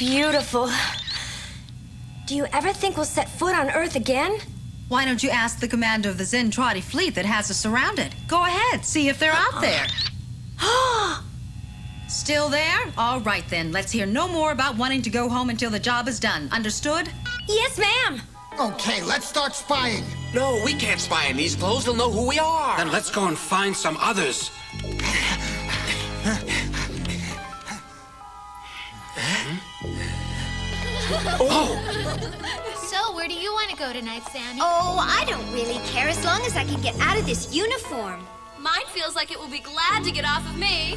beautiful. Do you ever think we'll set foot on Earth again? Why don't you ask the commander of the Zentradi fleet that has us surrounded? Go ahead, see if they're out there. Still there? All right then, let's hear no more about wanting to go home until the job is done. Understood? Yes, ma'am. Okay, let's start spying. No, we can't spy in these clothes. They'll know who we are. Then let's go and find some others. So, where do you want to go tonight, Sammy? Oh, I don't really care as long as I can get out of this uniform. Mine feels like it will be glad to get off of me.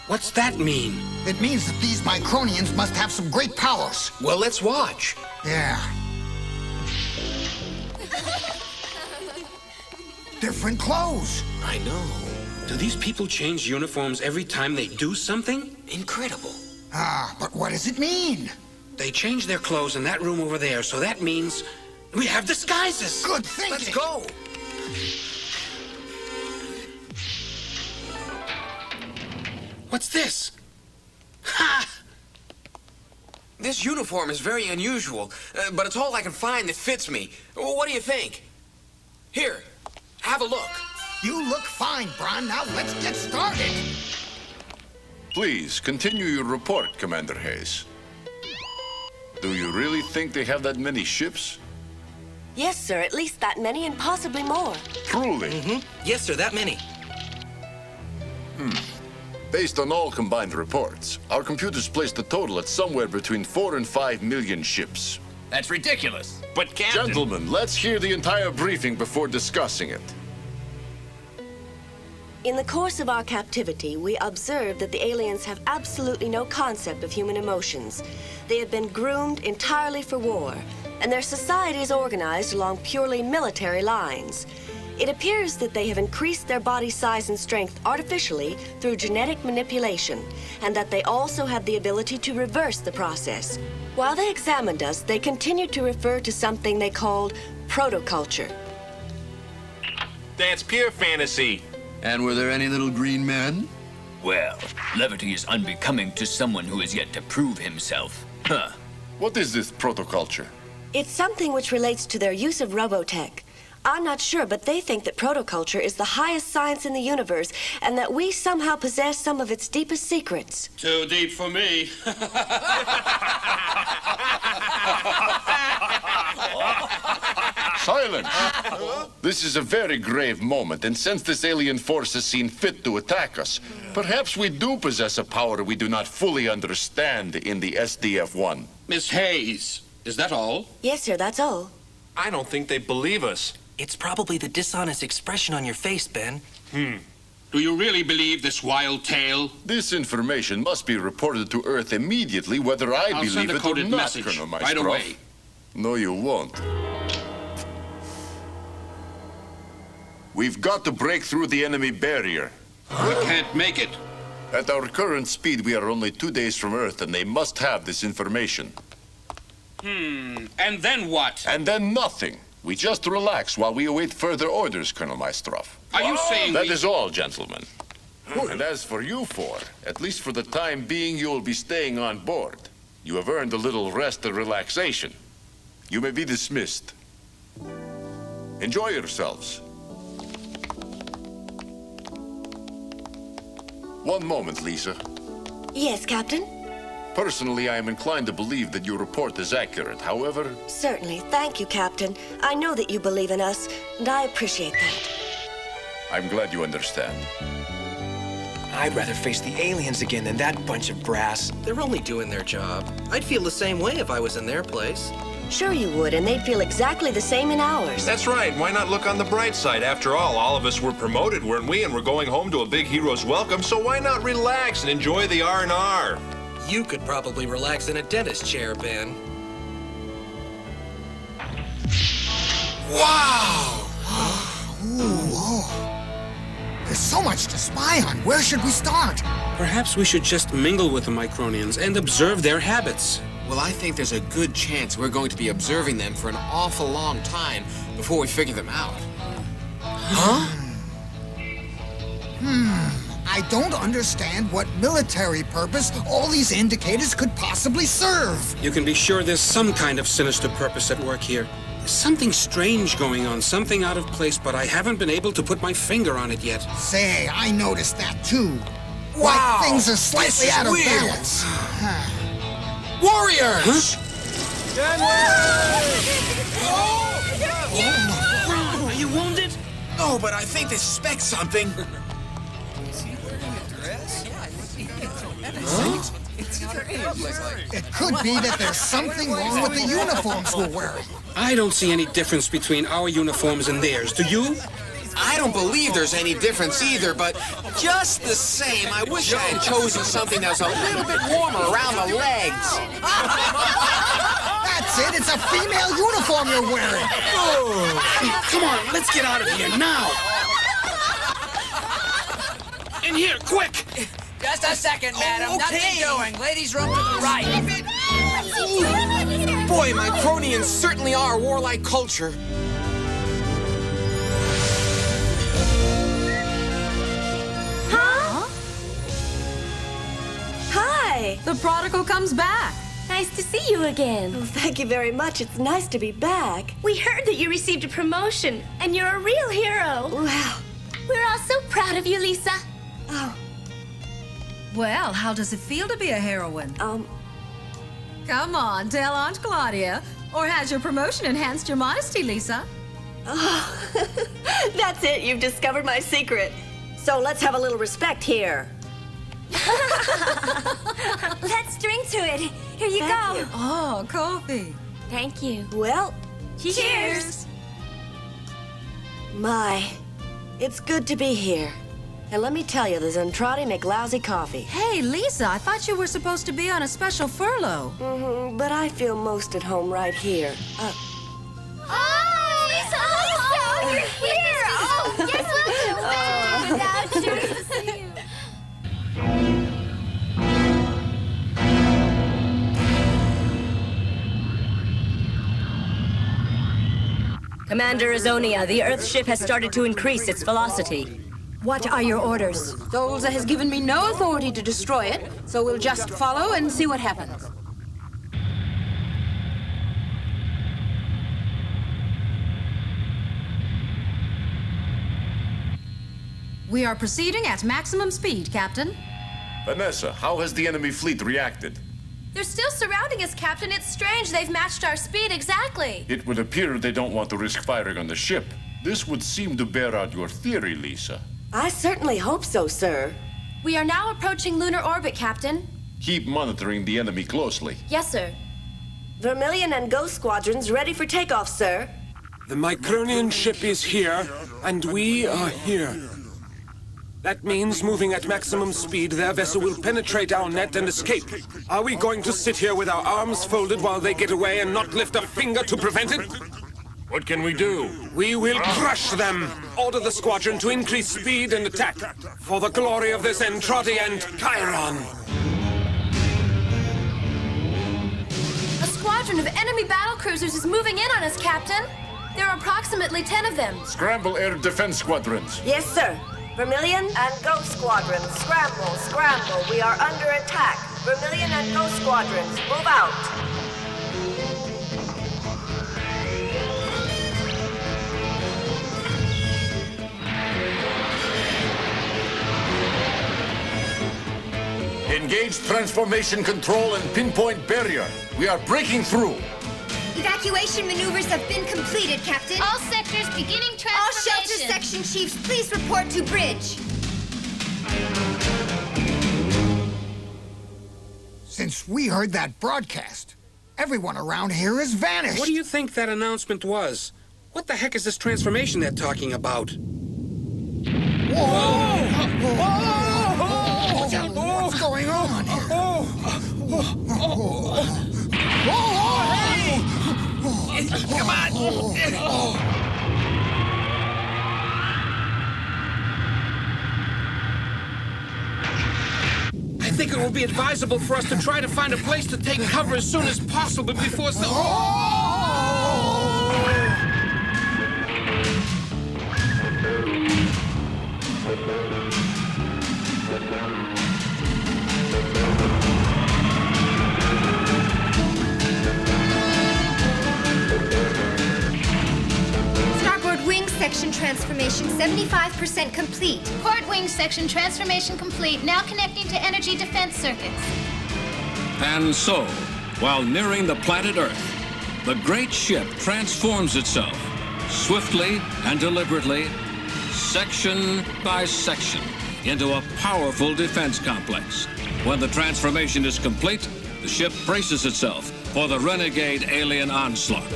What's that mean? It means that these Micronians must have some great powers. Well, let's watch. Yeah. Different clothes. I know. Do these people change uniforms every time they do something? Incredible. Ah, but what does it mean? They change their clothes in that room over there, so that means we have disguises. Good thinking. Let's go. What's this? Ha! This uniform is very unusual, but it's all I can find that fits me. What do you think? Here, have a look. You look fine, Bron. Now let's get started. Please, continue your report, Commander Hayes. Do you really think they have that many ships? Yes, sir. At least that many and possibly more. Truly? Yes, sir, that many. Based on all combined reports, our computers placed the total at somewhere between 4 and 5 million ships. That's ridiculous. But, Captain... Gentlemen, let's hear the entire briefing before discussing it. In the course of our captivity, we observed that the aliens have absolutely no concept of human emotions. They have been groomed entirely for war, and their society is organized along purely military lines. It appears that they have increased their body size and strength artificially through genetic manipulation, and that they also have the ability to reverse the process. While they examined us, they continued to refer to something they called protoculture. That's pure fantasy. And were there any little green men? Well, levity is unbecoming to someone who has yet to prove himself. Huh. What is this protoculture? It's something which relates to their use of Robotech. I'm not sure, but they think that protoculture is the highest science in the universe, and that we somehow possess some of its deepest secrets. Too deep for me. Silence! This is a very grave moment, and since this alien force has seen fit to attack us, perhaps we do possess a power we do not fully understand in the SDF-1. Miss Hayes, is that all? Yes, sir, that's all. I don't think they believe us. It's probably the dishonest expression on your face, Ben. Do you really believe this wild tale? This information must be reported to Earth immediately, whether I I'll believe send a it or coded not, message Colonel right Maestroff. away. No, you won't. We've got to break through the enemy barrier. We can't make it. At our current speed, we are only 2 days from Earth, and they must have this information. And then what? And then nothing. We just relax while we await further orders, Colonel Maestroff. Are you saying That is all, gentlemen. And as for you four, at least for the time being, you will be staying on board. You have earned a little rest and relaxation. You may be dismissed. Enjoy yourselves. One moment, Lisa. Yes, Captain? Personally, I am inclined to believe that your report is accurate. However, Certainly. Thank you, Captain. I know that you believe in us, and I appreciate that. I'm glad you understand. I'd rather face the aliens again than that bunch of brass. They're only doing their job. I'd feel the same way if I was in their place. Sure you would, and they'd feel exactly the same in ours. That's right. Why not look on the bright side? After all of us were promoted, weren't we? And we're going home to a big hero's welcome, so why not relax and enjoy the R&R? You could probably relax in a dentist chair, Ben. Wow! Whoa. There's so much to spy on. Where should we start? Perhaps we should just mingle with the Micronians and observe their habits. Well, I think there's a good chance we're going to be observing them for an awful long time before we figure them out. Hmm. I don't understand what military purpose all these indicators could possibly serve. You can be sure there's some kind of sinister purpose at work here. There's something strange going on, something out of place, but I haven't been able to put my finger on it yet. Say, I noticed that too. Wow, Like things are slightly this is out of weird. balance. Warriors! Are you wounded? No, but I think they suspect something. It could be that there's something wrong with the uniforms we're wearing. I don't see any difference between our uniforms and theirs. Do you? I don't believe there's any difference either, but just the same, I wish I had chosen something that was a little bit warmer around the legs. That's it. It's a female uniform you're wearing. Come on, let's get out of here now. In here, quick! Just a second, madam. Nothing doing. Ladies' room to the right. Boy, Micronians certainly are a warlike culture. Huh? Hi. The prodigal comes back. Nice to see you again. Oh, thank you very much. It's nice to be back. We heard that you received a promotion, and you're a real hero. Wow. We're all so proud of you, Lisa. Oh, Well, how does it feel to be a heroine? Come on, tell Aunt Claudia. Or has your promotion enhanced your modesty, Lisa? oh. That's it. You've discovered my secret. So let's have a little respect here. Let's drink to it. Here you Thank go. you. Oh, coffee. Thank you. Well, Cheers. my, it's good to be here. And let me tell you, the Zentradi make lousy coffee. Hey, Lisa, I thought you were supposed to be on a special furlough. But I feel most at home right here. Oh, Lisa! Oh, you're here. Oh, yes, we'll do without you. Nice to see you. Commander Azonia, the Earth ship has started to increase its velocity. What are your orders? Dolza has given me no authority to destroy it, so we'll just follow and see what happens. We are proceeding at maximum speed, Captain. Vanessa, how has the enemy fleet reacted? They're still surrounding us, Captain. It's strange they've matched our speed exactly. It would appear they don't want to risk firing on the ship. This would seem to bear out your theory, Lisa. I certainly hope so, sir. We are now approaching lunar orbit, Captain. Keep monitoring the enemy closely. Yes, sir. Vermilion and Ghost Squadrons ready for takeoff, sir. The Micronian ship is here, and we are here. That means, moving at maximum speed, their vessel will penetrate our net and escape. Are we going to sit here with our arms folded while they get away and not lift a finger to prevent it? What can we do? We will crush them! Order the squadron to increase speed and attack, for the glory of the Zentradi and Chiron! A squadron of enemy battlecruisers is moving in on us, Captain. There are approximately 10 of them. Scramble air defense squadrons. Yes, sir. Vermilion and Ghost Squadrons, scramble, scramble. We are under attack. Vermilion and Ghost Squadrons, move out. Engage transformation control and pinpoint barrier. We are breaking through. Evacuation maneuvers have been completed, Captain. All sectors beginning All transformation. shelter section chiefs, please report to bridge. Since we heard that broadcast, everyone around here has vanished. What do you think that announcement was? What the heck is this transformation they're talking about? What's going on here? Come on! I think it will be advisable for us to try to find a place to take cover as soon as possible before transformation 75% complete. Port wing section transformation complete. Now connecting to energy defense circuits. And so, while nearing the planet Earth, the great ship transforms itself, swiftly and deliberately, section by section, into a powerful defense complex. When the transformation is complete, the ship braces itself for the renegade alien onslaught.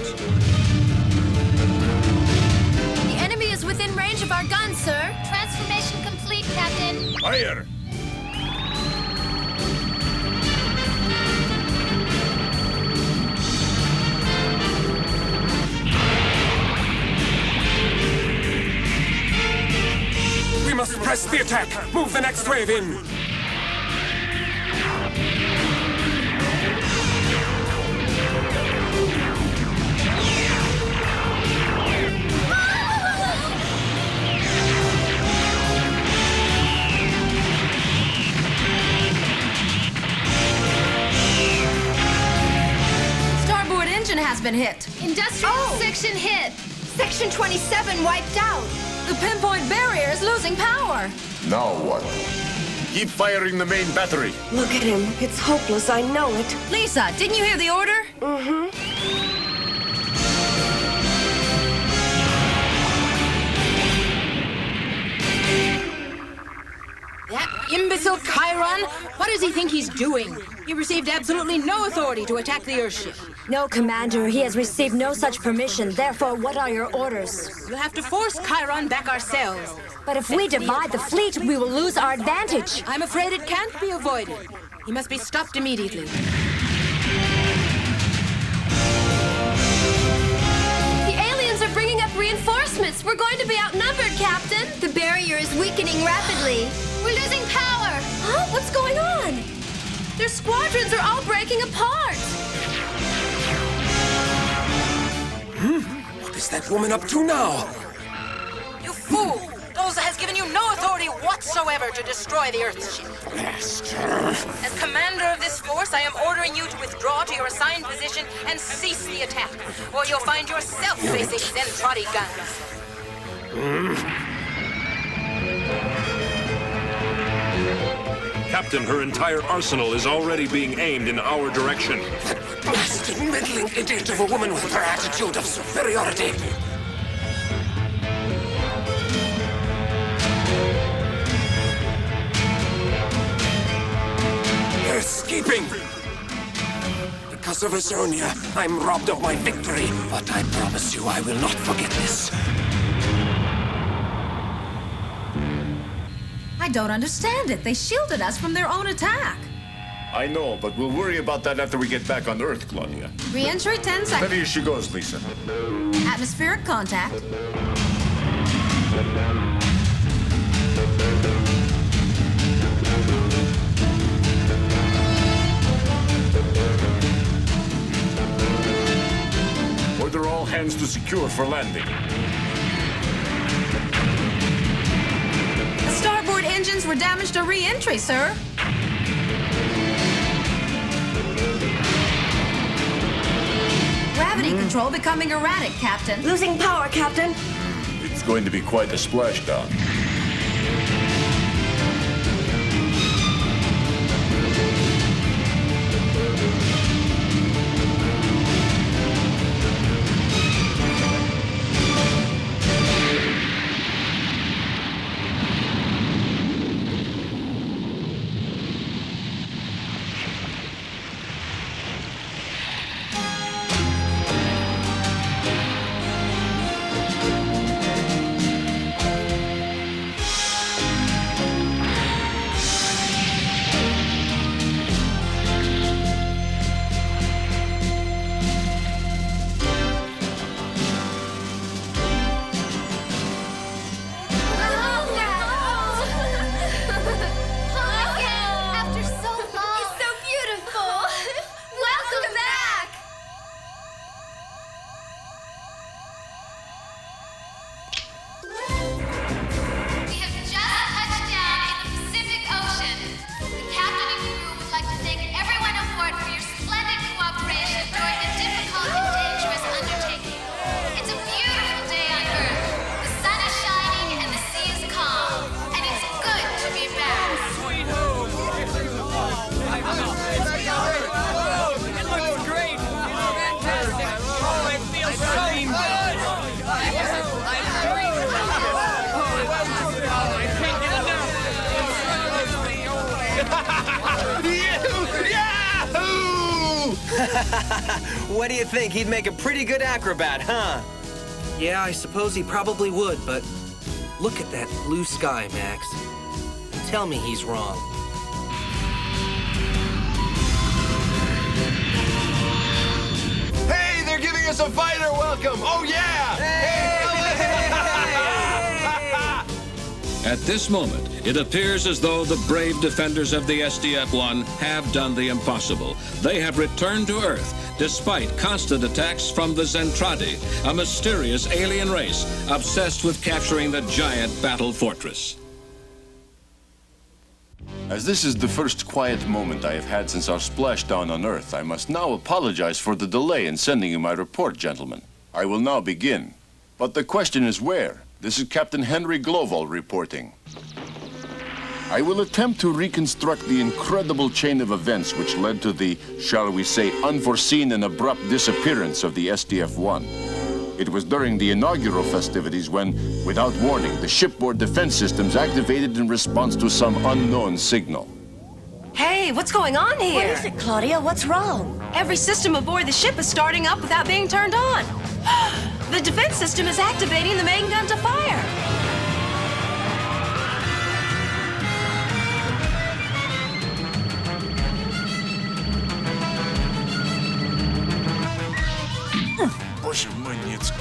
The enemy is within range of our guns, sir. Transformation complete, Captain. Fire! We must press the attack. Move the next wave in. Starboard engine has been hit. Industrial section hit. Section 27 wiped out. The pinpoint barrier is losing power. Now what? Keep firing the main battery. Look at him. It's hopeless, I know it. Lisa, didn't you hear the order? That imbecile Chiron? What does he think he's doing? He received absolutely no authority to attack the Earthship. No, Commander. He has received no such permission. Therefore, what are your orders? We'll have to force Chiron back ourselves. But if we divide the fleet, we will lose our advantage. I'm afraid it can't be avoided. He must be stopped immediately. The aliens are bringing up reinforcements. We're going to be outnumbered, Captain. The barrier is weakening rapidly. We're losing power. Huh? What's going on? Their squadrons are all breaking apart. What is that woman up to now? You fool! Dolza has given you no authority whatsoever to destroy the Earthship. As commander of this force, I am ordering you to withdraw to your assigned position and cease the attack, or you'll find yourself facing Zentradi guns. Captain, her entire arsenal is already being aimed in our direction. That blasted meddling idiot of a woman with her attitude of superiority. They're escaping. Because of Azonia, I'm robbed of my victory. But I promise you I will not forget this. I don't understand it. They shielded us from their own attack. I know, but we'll worry about that after we get back on Earth, Claudia. Re-entry 10 seconds. Steady as she goes, Lisa. Atmospheric contact. Order all hands to secure for landing. The starboard engines were damaged to re-entry, sir. Gravity control becoming erratic, Captain. Losing power, Captain. It's going to be quite a splashdown. What do you think? He'd make a pretty good acrobat, huh? Yeah, I suppose he probably would, but look at that blue sky, Max. Tell me he's wrong. Hey, they're giving us a fighter welcome! Oh, yeah! At this moment, it appears as though the brave defenders of the SDF-1 have done the impossible. They have returned to Earth, despite constant attacks from the Zentradi, a mysterious alien race obsessed with capturing the giant battle fortress. As this is the first quiet moment I have had since our splashdown on Earth, I must now apologize for the delay in sending you my report, gentlemen. I will now begin. But the question is where? This is Captain Henry Global reporting. I will attempt to reconstruct the incredible chain of events which led to the, shall we say, unforeseen and abrupt disappearance of the SDF-1. It was during the inaugural festivities when, without warning, the shipboard defense systems activated in response to some unknown signal. Hey, what's going on here? What is it, Claudia? What's wrong? Every system aboard the ship is starting up without being turned on. The defense system is activating the main gun to fire. Боже мой, Ницкий.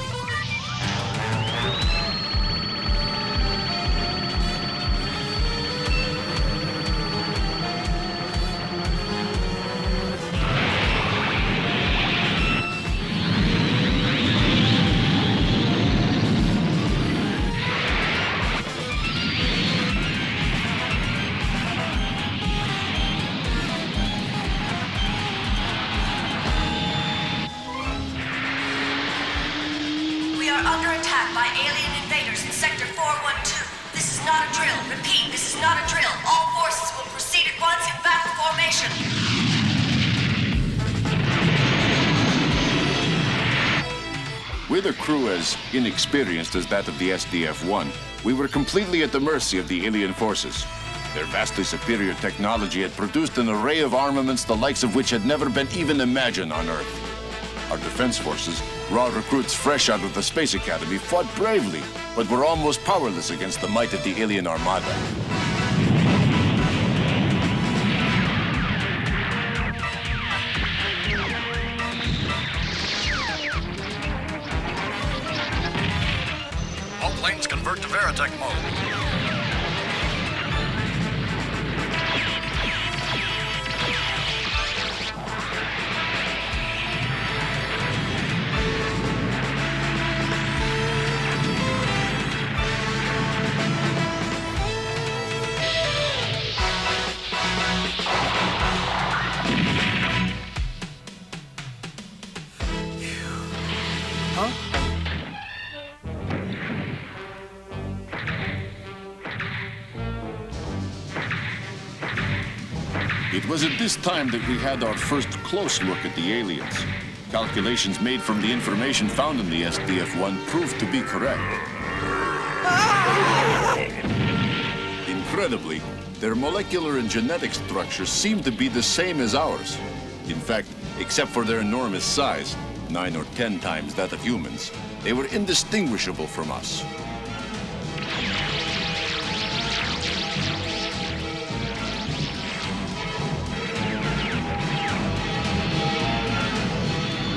We are under attack by alien invaders in Sector 412. This is not a drill. Repeat, this is not a drill. All forces will proceed at once in battle formation. With a crew as inexperienced as that of the SDF-1, we were completely at the mercy of the alien forces. Their vastly superior technology had produced an array of armaments the likes of which had never been even imagined on Earth. Our defense forces, raw recruits fresh out of the Space Academy, fought bravely, but were almost powerless against the might of the alien armada. All planes convert to Veritech mode. It was at this time that we had our first close look at the aliens. Calculations made from the information found in the SDF-1 proved to be correct. Incredibly, their molecular and genetic structures seemed to be the same as ours. In fact, except for their enormous size, 9 or 10 times that of humans, they were indistinguishable from us.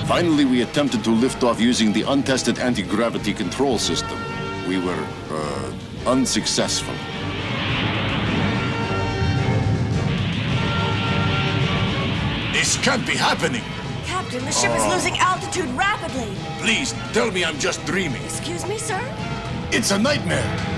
Finally, we attempted to lift off using the untested anti-gravity control system. We were, unsuccessful. This can't be happening! Captain, the ship is losing altitude rapidly. Please, tell me I'm just dreaming. Excuse me, sir? It's a nightmare!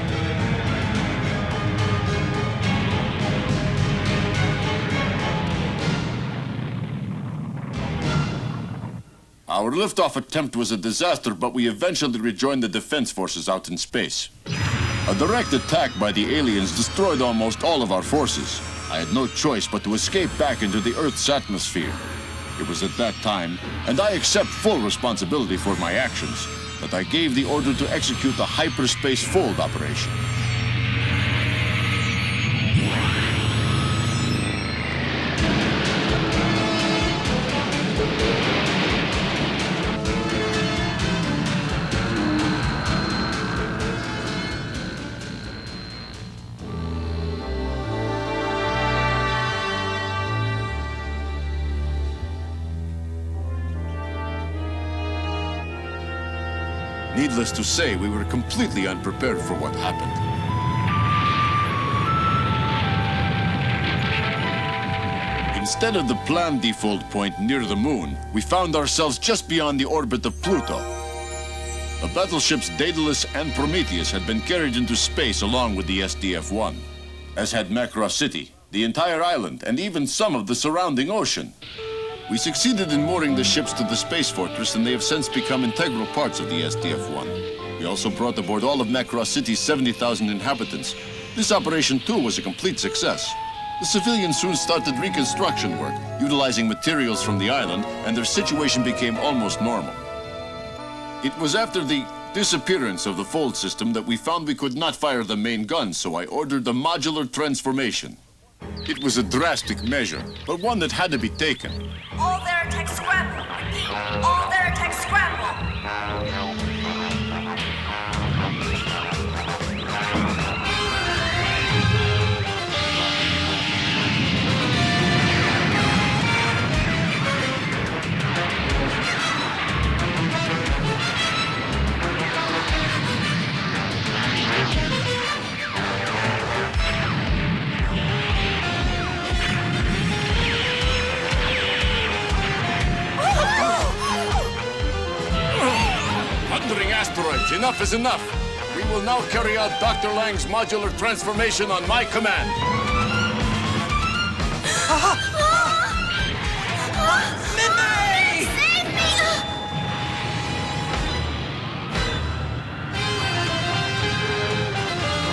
Our liftoff attempt was a disaster, but we eventually rejoined the defense forces out in space. A direct attack by the aliens destroyed almost all of our forces. I had no choice but to escape back into the Earth's atmosphere. It was at that time, and I accept full responsibility for my actions, that I gave the order to execute the hyperspace fold operation. Needless to say, we were completely unprepared for what happened. Instead of the planned default point near the moon, we found ourselves just beyond the orbit of Pluto. The battleships Daedalus and Prometheus had been carried into space along with the SDF-1, as had Macross City, the entire island, and even some of the surrounding ocean. We succeeded in mooring the ships to the space fortress, and they have since become integral parts of the SDF-1. We also brought aboard all of Macross City's 70,000 inhabitants. This operation, too, was a complete success. The civilians soon started reconstruction work, utilizing materials from the island, and their situation became almost normal. It was after the disappearance of the fold system that we found we could not fire the main gun, so I ordered a modular transformation. It was a drastic measure, but one that had to be taken. All Veritech scramble! Repeat, all Veritech scramble! Asteroids, enough is enough. We will now carry out Dr. Lang's modular transformation on my command. Minmay! Save me!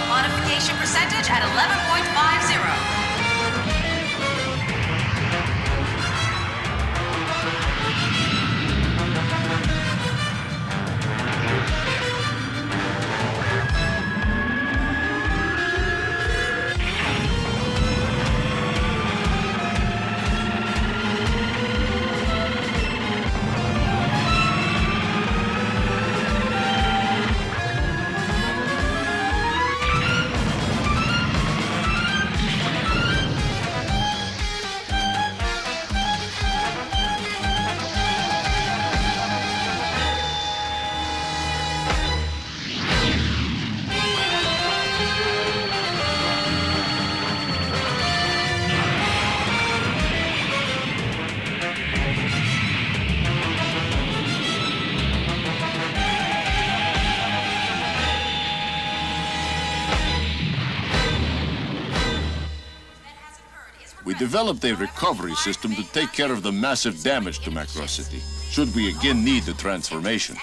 Modification percentage at 11.50. We developed a recovery system to take care of the massive damage to Macross City, should we again need the transformation.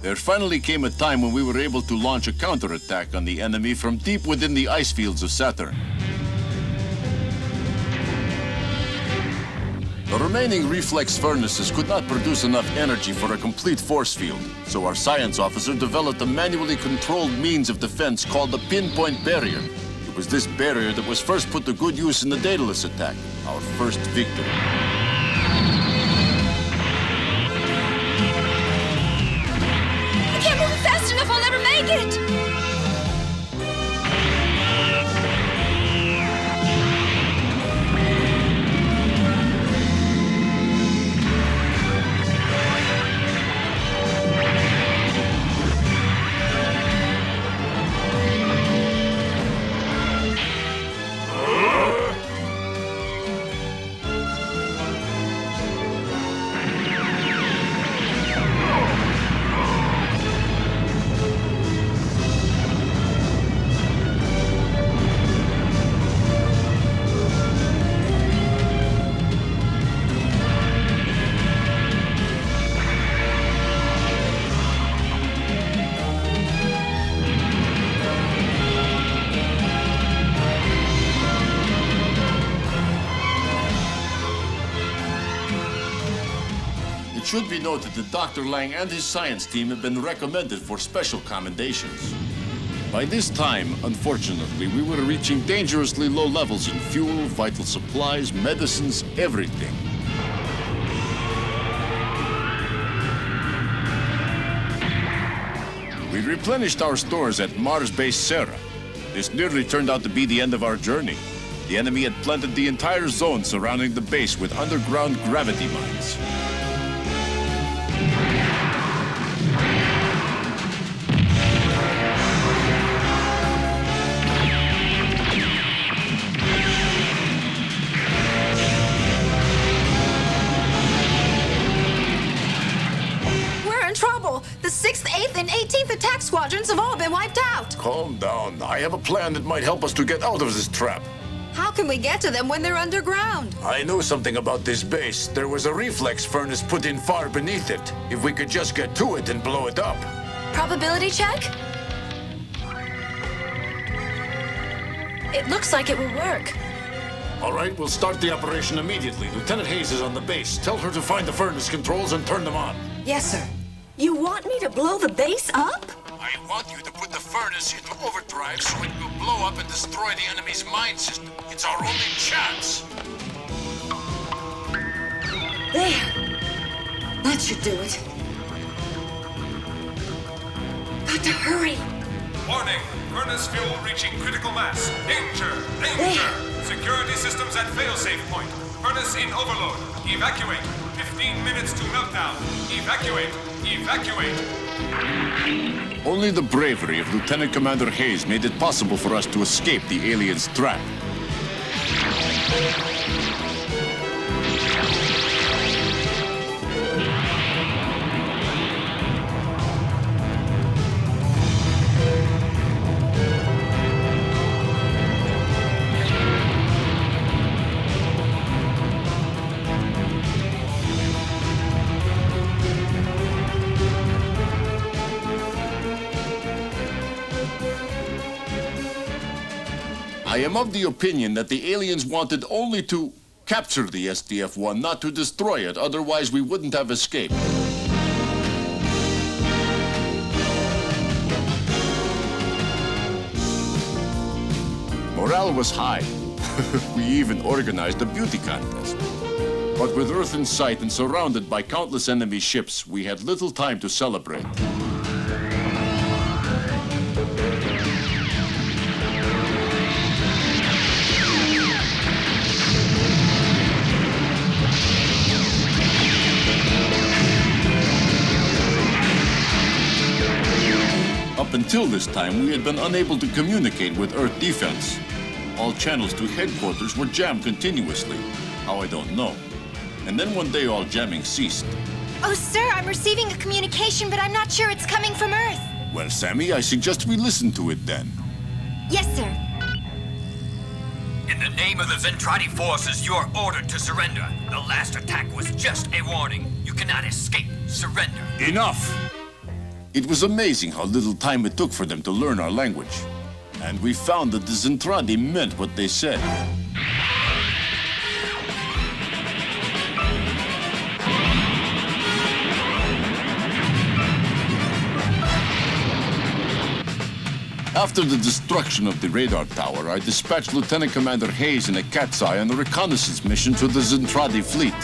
There finally came a time when we were able to launch a counterattack on the enemy from deep within the ice fields of Saturn. The remaining reflex furnaces could not produce enough energy for a complete force field, so our science officer developed a manually controlled means of defense called the pinpoint barrier. It was this barrier that was first put to good use in the Daedalus attack, our first victory. I can't move fast enough, I'll never make it! It should be noted that Dr. Lang and his science team have been recommended for special commendations. By this time, unfortunately, we were reaching dangerously low levels in fuel, vital supplies, medicines, everything. We replenished our stores at Mars base Serra. This nearly turned out to be the end of our journey. The enemy had planted the entire zone surrounding the base with underground gravity mines. 7th and 18th attack squadrons have all been wiped out. Calm down. I have a plan that might help us to get out of this trap. How can we get to them when they're underground? I know something about this base. There was a reflex furnace put in far beneath it. If we could just get to it and blow it up. Probability check? It looks like it will work. All right, we'll start the operation immediately. Lieutenant Hayes is on the base. Tell her to find the furnace controls and turn them on. Yes, sir. You want me to blow the base up? I want you to put the furnace into overdrive so it will blow up and destroy the enemy's mine system. It's our only chance. There. That should do it. Got to hurry. Warning! Furnace fuel reaching critical mass. Danger! Danger! Security systems at failsafe point. Furnace in overload. Evacuate. 15 minutes to meltdown. Evacuate. Evacuate. Only the bravery of Lieutenant Commander Hayes made it possible for us to escape the aliens' trap. I am of the opinion that the aliens wanted only to capture the SDF-1, not to destroy it, otherwise we wouldn't have escaped. Morale was high. We even organized a beauty contest. But with Earth in sight and surrounded by countless enemy ships, we had little time to celebrate. Up until this time, we had been unable to communicate with Earth defense. All channels to headquarters were jammed continuously. How, I don't know. And then one day, all jamming ceased. Oh, sir, I'm receiving a communication, but I'm not sure it's coming from Earth. Well, Sammy, I suggest we listen to it then. Yes, sir. In the name of the Zentradi forces, you are ordered to surrender. The last attack was just a warning. You cannot escape. Surrender. Enough! It was amazing how little time it took for them to learn our language. And we found that the Zentradi meant what they said. After the destruction of the radar tower, I dispatched Lieutenant Commander Hayes in a cat's eye on a reconnaissance mission to the Zentradi fleet.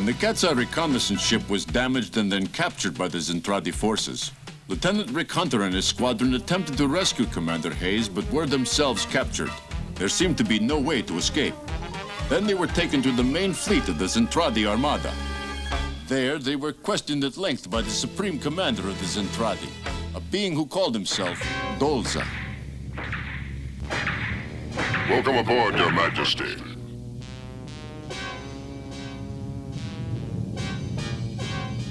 The Cat's Eye reconnaissance ship was damaged and then captured by the Zentradi forces. Lieutenant Rick Hunter and his squadron attempted to rescue Commander Hayes, but were themselves captured. There seemed to be no way to escape. Then they were taken to the main fleet of the Zentradi Armada. There, they were questioned at length by the Supreme Commander of the Zentradi, a being who called himself Dolza. Welcome aboard, Your Majesty.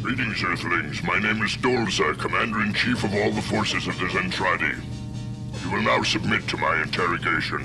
Greetings, Earthlings. My name is Dolza, Commander-in-Chief of all the forces of the Zentradi. You will now submit to my interrogation.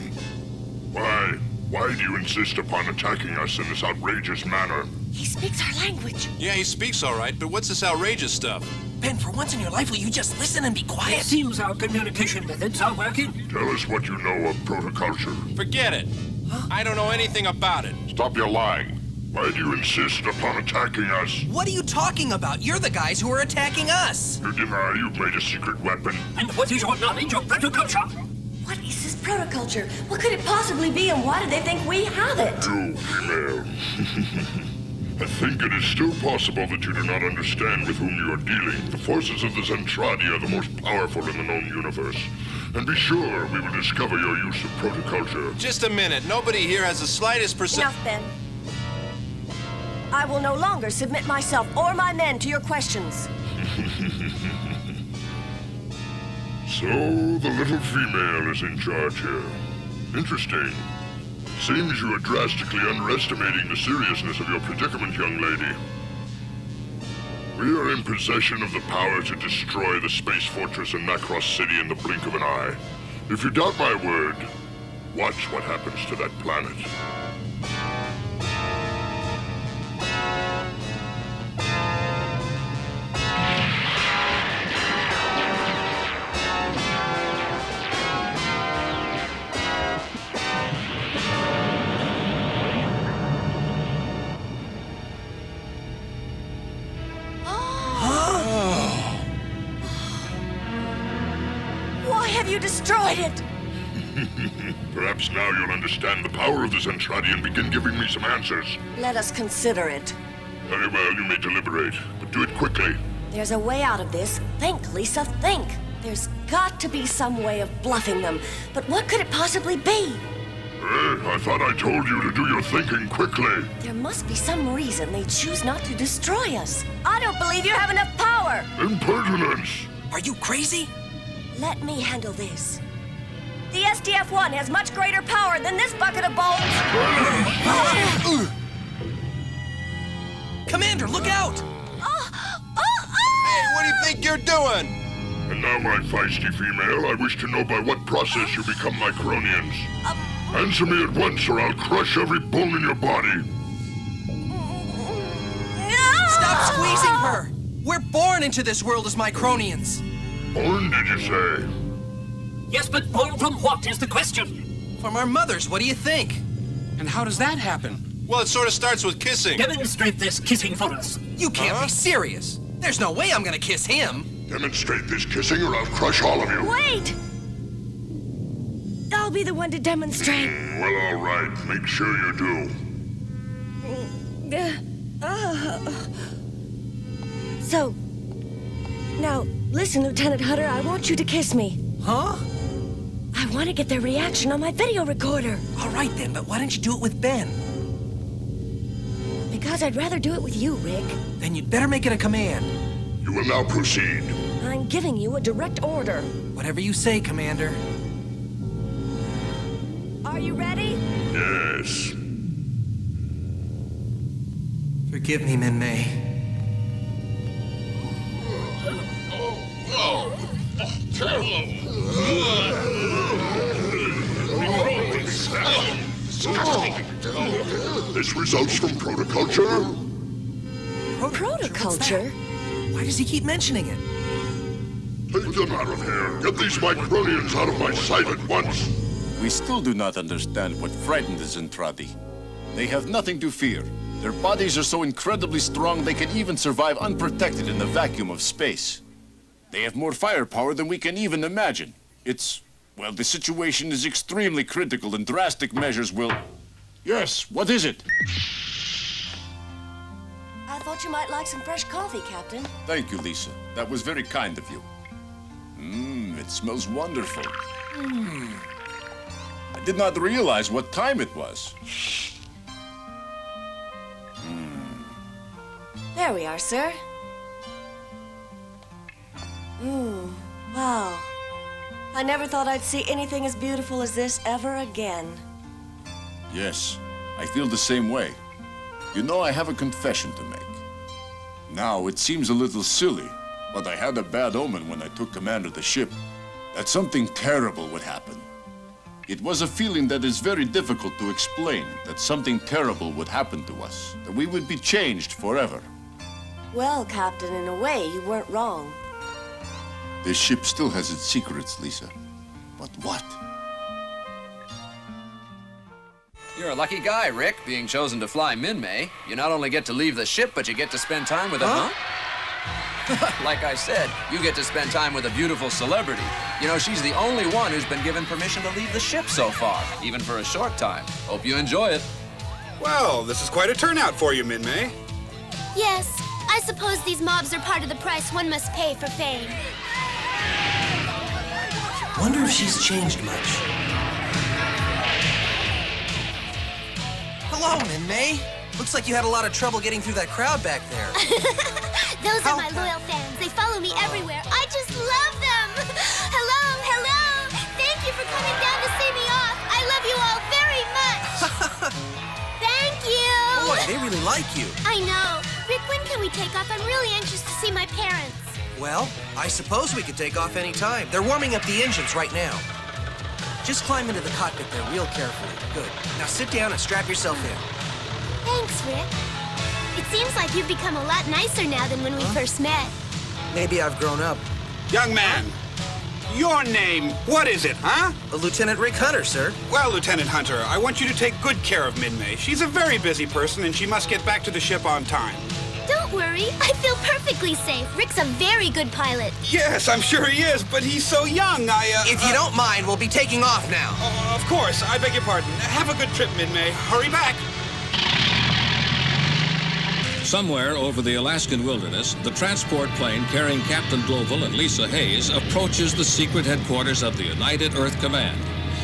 Why do you insist upon attacking us in this outrageous manner? He speaks our language. Yeah, he speaks all right, but what's this outrageous stuff? Ben, for once in your life, will you just listen and be quiet? It seems our communication methods are working. Tell us what you know of protoculture. Forget it. Huh? I don't know anything about it. Stop your lying. Why do you insist upon attacking us? What are you talking about? You're the guys who are attacking us. You deny you've made a secret weapon. And what is your knowledge of protoculture? What is this protoculture? What could it possibly be, and why do they think we have it? You, female. I think it is still possible that you do not understand with whom you are dealing. The forces of the Zentradi are the most powerful in the known universe. And be sure we will discover your use of protoculture. Just a minute. Nobody here has the slightest Enough, Ben. I will no longer submit myself or my men to your questions. So, the little female is in charge here. Interesting. Seems you are drastically underestimating the seriousness of your predicament, young lady. We are in possession of the power to destroy the space fortress in Macross City in the blink of an eye. If you doubt my word, watch what happens to that planet. Why have you destroyed it? Perhaps now you'll understand the power of the Zentradi and begin giving me some answers. Let us consider it. Very well, you may deliberate, but do it quickly. There's a way out of this. Think, Lisa, think. There's got to be some way of bluffing them. But what could it possibly be? I thought I told you to do your thinking quickly. There must be some reason they choose not to destroy us. I don't believe you have enough power. Impertinence! Are you crazy? Let me handle this. The SDF-1 has much greater power than this bucket of bones. Commander, look out! Hey, what do you think you're doing? And now, my feisty female, I wish to know by what process you become Micronians. Answer me at once, or I'll crush every bone in your body. Stop squeezing her! We're born into this world as Micronians. Born, did you say? Yes, but born from what is the question? From our mothers, what do you think? And how does that happen? Well, it sort of starts with kissing. Demonstrate this kissing for us. You can't be serious. There's no way I'm gonna kiss him. Demonstrate this kissing, or I'll crush all of you. Wait! I'll be the one to demonstrate. Well, all right. Make sure you do. So, now, listen, Lieutenant Hutter, I want you to kiss me. Huh? I want to get their reaction on my video recorder. All right then, but why don't you do it with Ben? Because I'd rather do it with you, Rick. Then you'd better make it a command. You will now proceed. I'm giving you a direct order. Whatever you say, Commander. Are you ready? Yes. Forgive me, Min-Mei. This results from protoculture? Protoculture? Why does he keep mentioning it? Take them out of here. Get these Micronians out of my sight at once. We still do not understand what frightened the Zentradi. They have nothing to fear. Their bodies are so incredibly strong they can even survive unprotected in the vacuum of space. They have more firepower than we can even imagine. Well, the situation is extremely critical and drastic measures will... Yes, what is it? I thought you might like some fresh coffee, Captain. Thank you, Lisa. That was very kind of you. It smells wonderful. I did not realize what time it was. There we are, sir. Wow. I never thought I'd see anything as beautiful as this ever again. Yes, I feel the same way. You know, I have a confession to make. Now, it seems a little silly, but I had a bad omen when I took command of the ship, that something terrible would happen. It was a feeling that is very difficult to explain, that something terrible would happen to us, that we would be changed forever. Well, Captain, in a way, you weren't wrong. This ship still has its secrets, Lisa. But what? You're a lucky guy, Rick, being chosen to fly Min-Mei. You not only get to leave the ship, but you get to spend time with her, huh? Like I said, you get to spend time with a beautiful celebrity. You know, she's the only one who's been given permission to leave the ship so far, even for a short time. Hope you enjoy it. Well, this is quite a turnout for you, Min-May. Yes, I suppose these mobs are part of the price one must pay for fame. Wonder if she's changed much. Hello, Min-May. Looks like you had a lot of trouble getting through that crowd back there. Those are my loyal fans. They follow me everywhere. I just love them. Hello, hello. Thank you for coming down to see me off. I love you all very much. Thank you. Boy, they really like you. I know. Rick, when can we take off? I'm really anxious to see my parents. Well, I suppose we could take off any time. They're warming up the engines right now. Just climb into the cockpit there real carefully. Good. Now sit down and strap yourself in. Thanks, Rick. It seems like you've become a lot nicer now than when we first met. Maybe I've grown up. Young man, your name, what is it, huh? Lieutenant Rick Hunter, sir. Well, Lieutenant Hunter, I want you to take good care of Min-May. She's a very busy person, and she must get back to the ship on time. Don't worry. I feel perfectly safe. Rick's a very good pilot. Yes, I'm sure he is, but he's so young, If you don't mind, we'll be taking off now. Of course. I beg your pardon. Have a good trip, Min-May. Hurry back. Somewhere over the Alaskan wilderness, the transport plane carrying Captain Global and Lisa Hayes approaches the secret headquarters of the United Earth Command.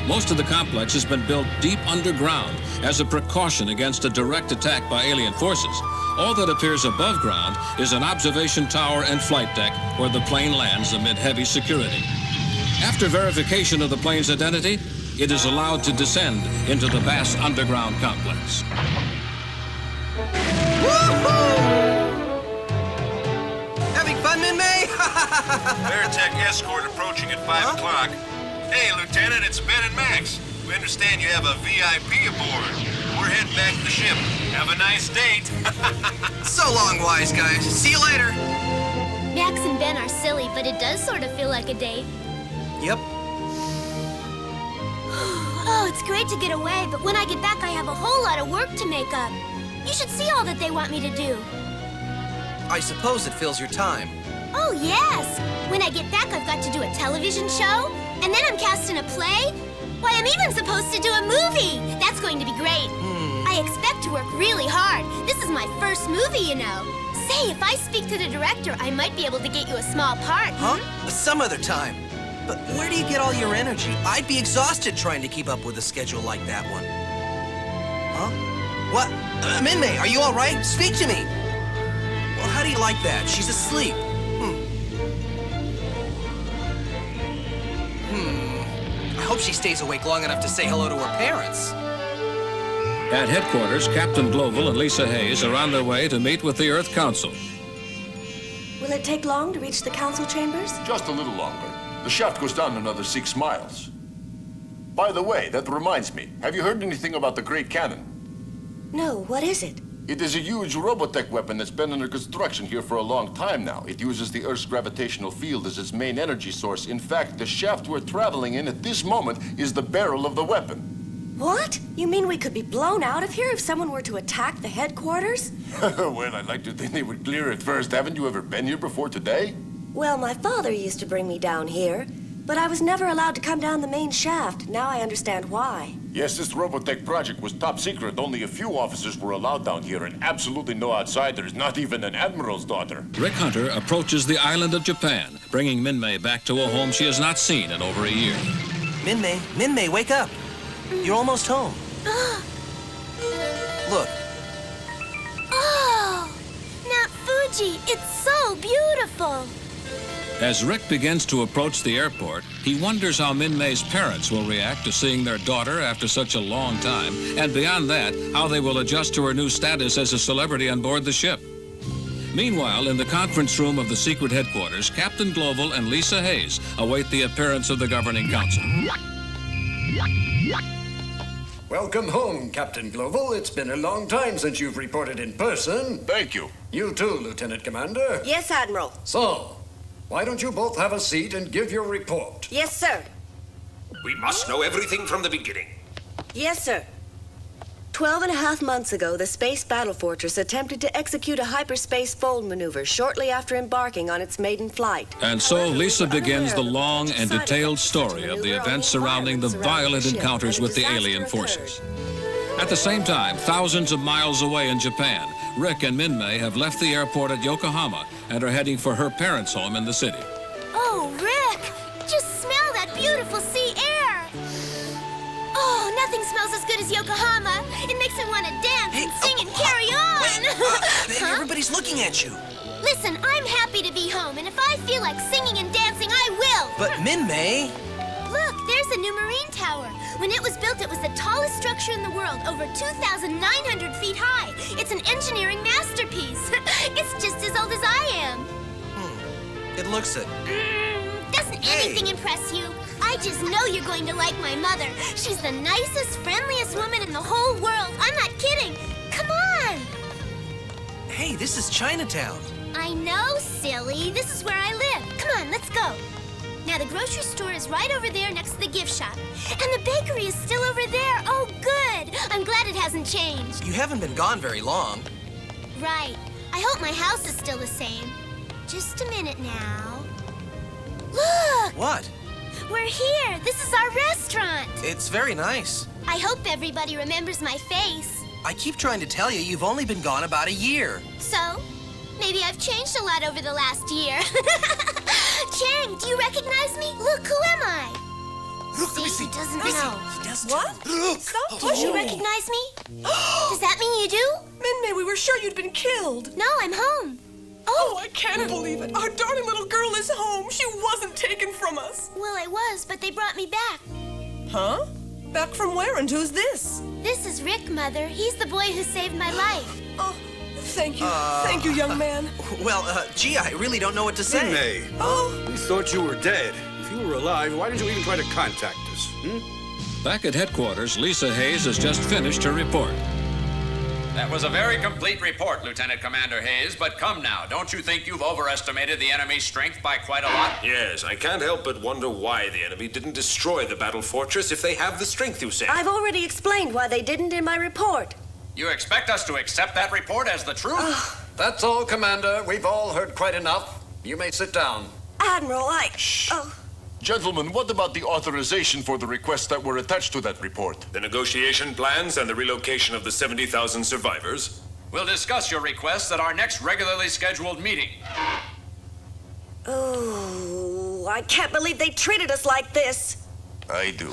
Most of the complex has been built deep underground as a precaution against a direct attack by alien forces. All that appears above ground is an observation tower and flight deck where the plane lands amid heavy security. After verification of the plane's identity, it is allowed to descend into the vast underground complex. Having fun, Min-May? Veritech escort approaching at 5 o'clock. Hey, Lieutenant, it's Ben and Max. We understand you have a VIP aboard. We're heading back to the ship. Have a nice date. So long, wise guys. See you later. Max and Ben are silly, but it does sort of feel like a date. Yep. Oh, it's great to get away, but when I get back, I have a whole lot of work to make up. You should see all that they want me to do. I suppose it fills your time. Oh, yes! When I get back, I've got to do a television show, and then I'm cast in a play. Why, I'm even supposed to do a movie! That's going to be great. I expect to work really hard. This is my first movie, you know. Say, if I speak to the director, I might be able to get you a small part. Huh? Some other time. But where do you get all your energy? I'd be exhausted trying to keep up with a schedule like that one. Huh? What? Min-May, are you all right? Speak to me. Well, how do you like that? She's asleep. I hope she stays awake long enough to say hello to her parents. At headquarters, Captain Global and Lisa Hayes are on their way to meet with the Earth Council. Will it take long to reach the council chambers? Just a little longer. The shaft goes down another 6 miles. By the way, that reminds me. Have you heard anything about the Great Cannon? No, what is it? It is a huge Robotech weapon that's been under construction here for a long time now. It uses the Earth's gravitational field as its main energy source. In fact, the shaft we're traveling in at this moment is the barrel of the weapon. What? You mean we could be blown out of here if someone were to attack the headquarters? Well, I'd like to think they would clear it first. Haven't you ever been here before today? Well, my father used to bring me down here, but I was never allowed to come down the main shaft. Now I understand why. Yes, this Robotech project was top secret. Only a few officers were allowed down here, and absolutely no outsiders, not even an admiral's daughter. Rick Hunter approaches the island of Japan, bringing Min-May back to a home she has not seen in over a year. Min-May, wake up. You're almost home. Look. Oh, Mount Fuji, it's so beautiful. As Rick begins to approach the airport, he wonders how Min-May's parents will react to seeing their daughter after such a long time, and beyond that, how they will adjust to her new status as a celebrity on board the ship. Meanwhile, in the conference room of the secret headquarters, Captain Global and Lisa Hayes await the appearance of the governing council. Welcome home, Captain Global. It's been a long time since you've reported in person. Thank you. You too, Lieutenant Commander. Yes, Admiral. So, why don't you both have a seat and give your report? Yes, sir. We must know everything from the beginning. Yes, sir. 12.5 months ago, the Space Battle Fortress attempted to execute a hyperspace fold maneuver shortly after embarking on its maiden flight. And so Lisa begins the long and detailed story of the events surrounding the violent encounters with the alien forces. At the same time, thousands of miles away in Japan, Rick and Minmay have left the airport at Yokohama and are heading for her parents' home in the city. Oh, Rick! Just smell that beautiful sea air! Oh, nothing smells as good as Yokohama. It makes me want to dance and sing and carry on. Hey, everybody's looking at you. Listen, I'm happy to be home, and if I feel like singing and dancing, I will. But Minmay... Look, there's the new marine tower. When it was built, it was the tallest structure in the world, over 2,900 feet high. It's an engineering masterpiece. It's just as old as I am. It looks it. Doesn't anything impress you? I just know you're going to like my mother. She's the nicest, friendliest woman in the whole world. I'm not kidding. Come on. Hey, this is Chinatown. I know, silly. This is where I live. Come on, let's go. Now, the grocery store is right over there next to the gift shop. And the bakery is still over there. Oh, good. I'm glad it hasn't changed. You haven't been gone very long. Right. I hope my house is still the same. Just a minute now. Look! What? We're here. This is our restaurant. It's very nice. I hope everybody remembers my face. I keep trying to tell you, you've only been gone about a year. So, maybe I've changed a lot over the last year. Chang, do you recognize me? Look, who am I? Look, let me see. He doesn't Let me know. see. He doesn't. What? Look. Stop Do you recognize me? Does that mean you do? Minmay, we were sure you'd been killed. No, I'm home. Oh, I can't believe it. Our darling little girl is home. She wasn't taken from us. Well, I was, but they brought me back. Huh? Back from where, and who's this? This is Rick, Mother. He's the boy who saved my life. Oh, thank you. Thank you, young man. Well, gee, I really don't know what to say. Minmay, we thought you were dead. If you were alive, why didn't you even try to contact us? Back at headquarters, Lisa Hayes has just finished her report. That was a very complete report, Lieutenant Commander Hayes, but come now, don't you think you've overestimated the enemy's strength by quite a lot? Yes, I can't help but wonder why the enemy didn't destroy the battle fortress if they have the strength, you say. I've already explained why they didn't in my report. You expect us to accept that report as the truth? That's all, Commander. We've all heard quite enough. You may sit down. Admiral, Shh. Gentlemen, what about the authorization for the requests that were attached to that report? The negotiation plans and the relocation of the 70,000 survivors? We'll discuss your requests at our next regularly scheduled meeting. Oh, I can't believe they treated us like this. I do.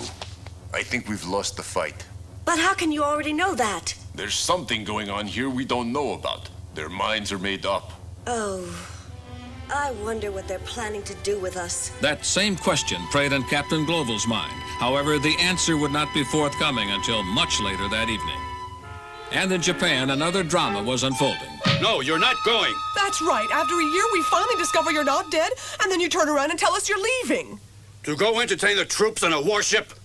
I think we've lost the fight. But how can you already know that? There's something going on here we don't know about. Their minds are made up. Oh, I wonder what they're planning to do with us. That same question preyed on Captain Gloval's mind. However, the answer would not be forthcoming until much later that evening. And in Japan, another drama was unfolding. No, you're not going. That's right. After a year, we finally discover you're not dead, and then you turn around and tell us you're leaving. To go entertain the troops on a warship?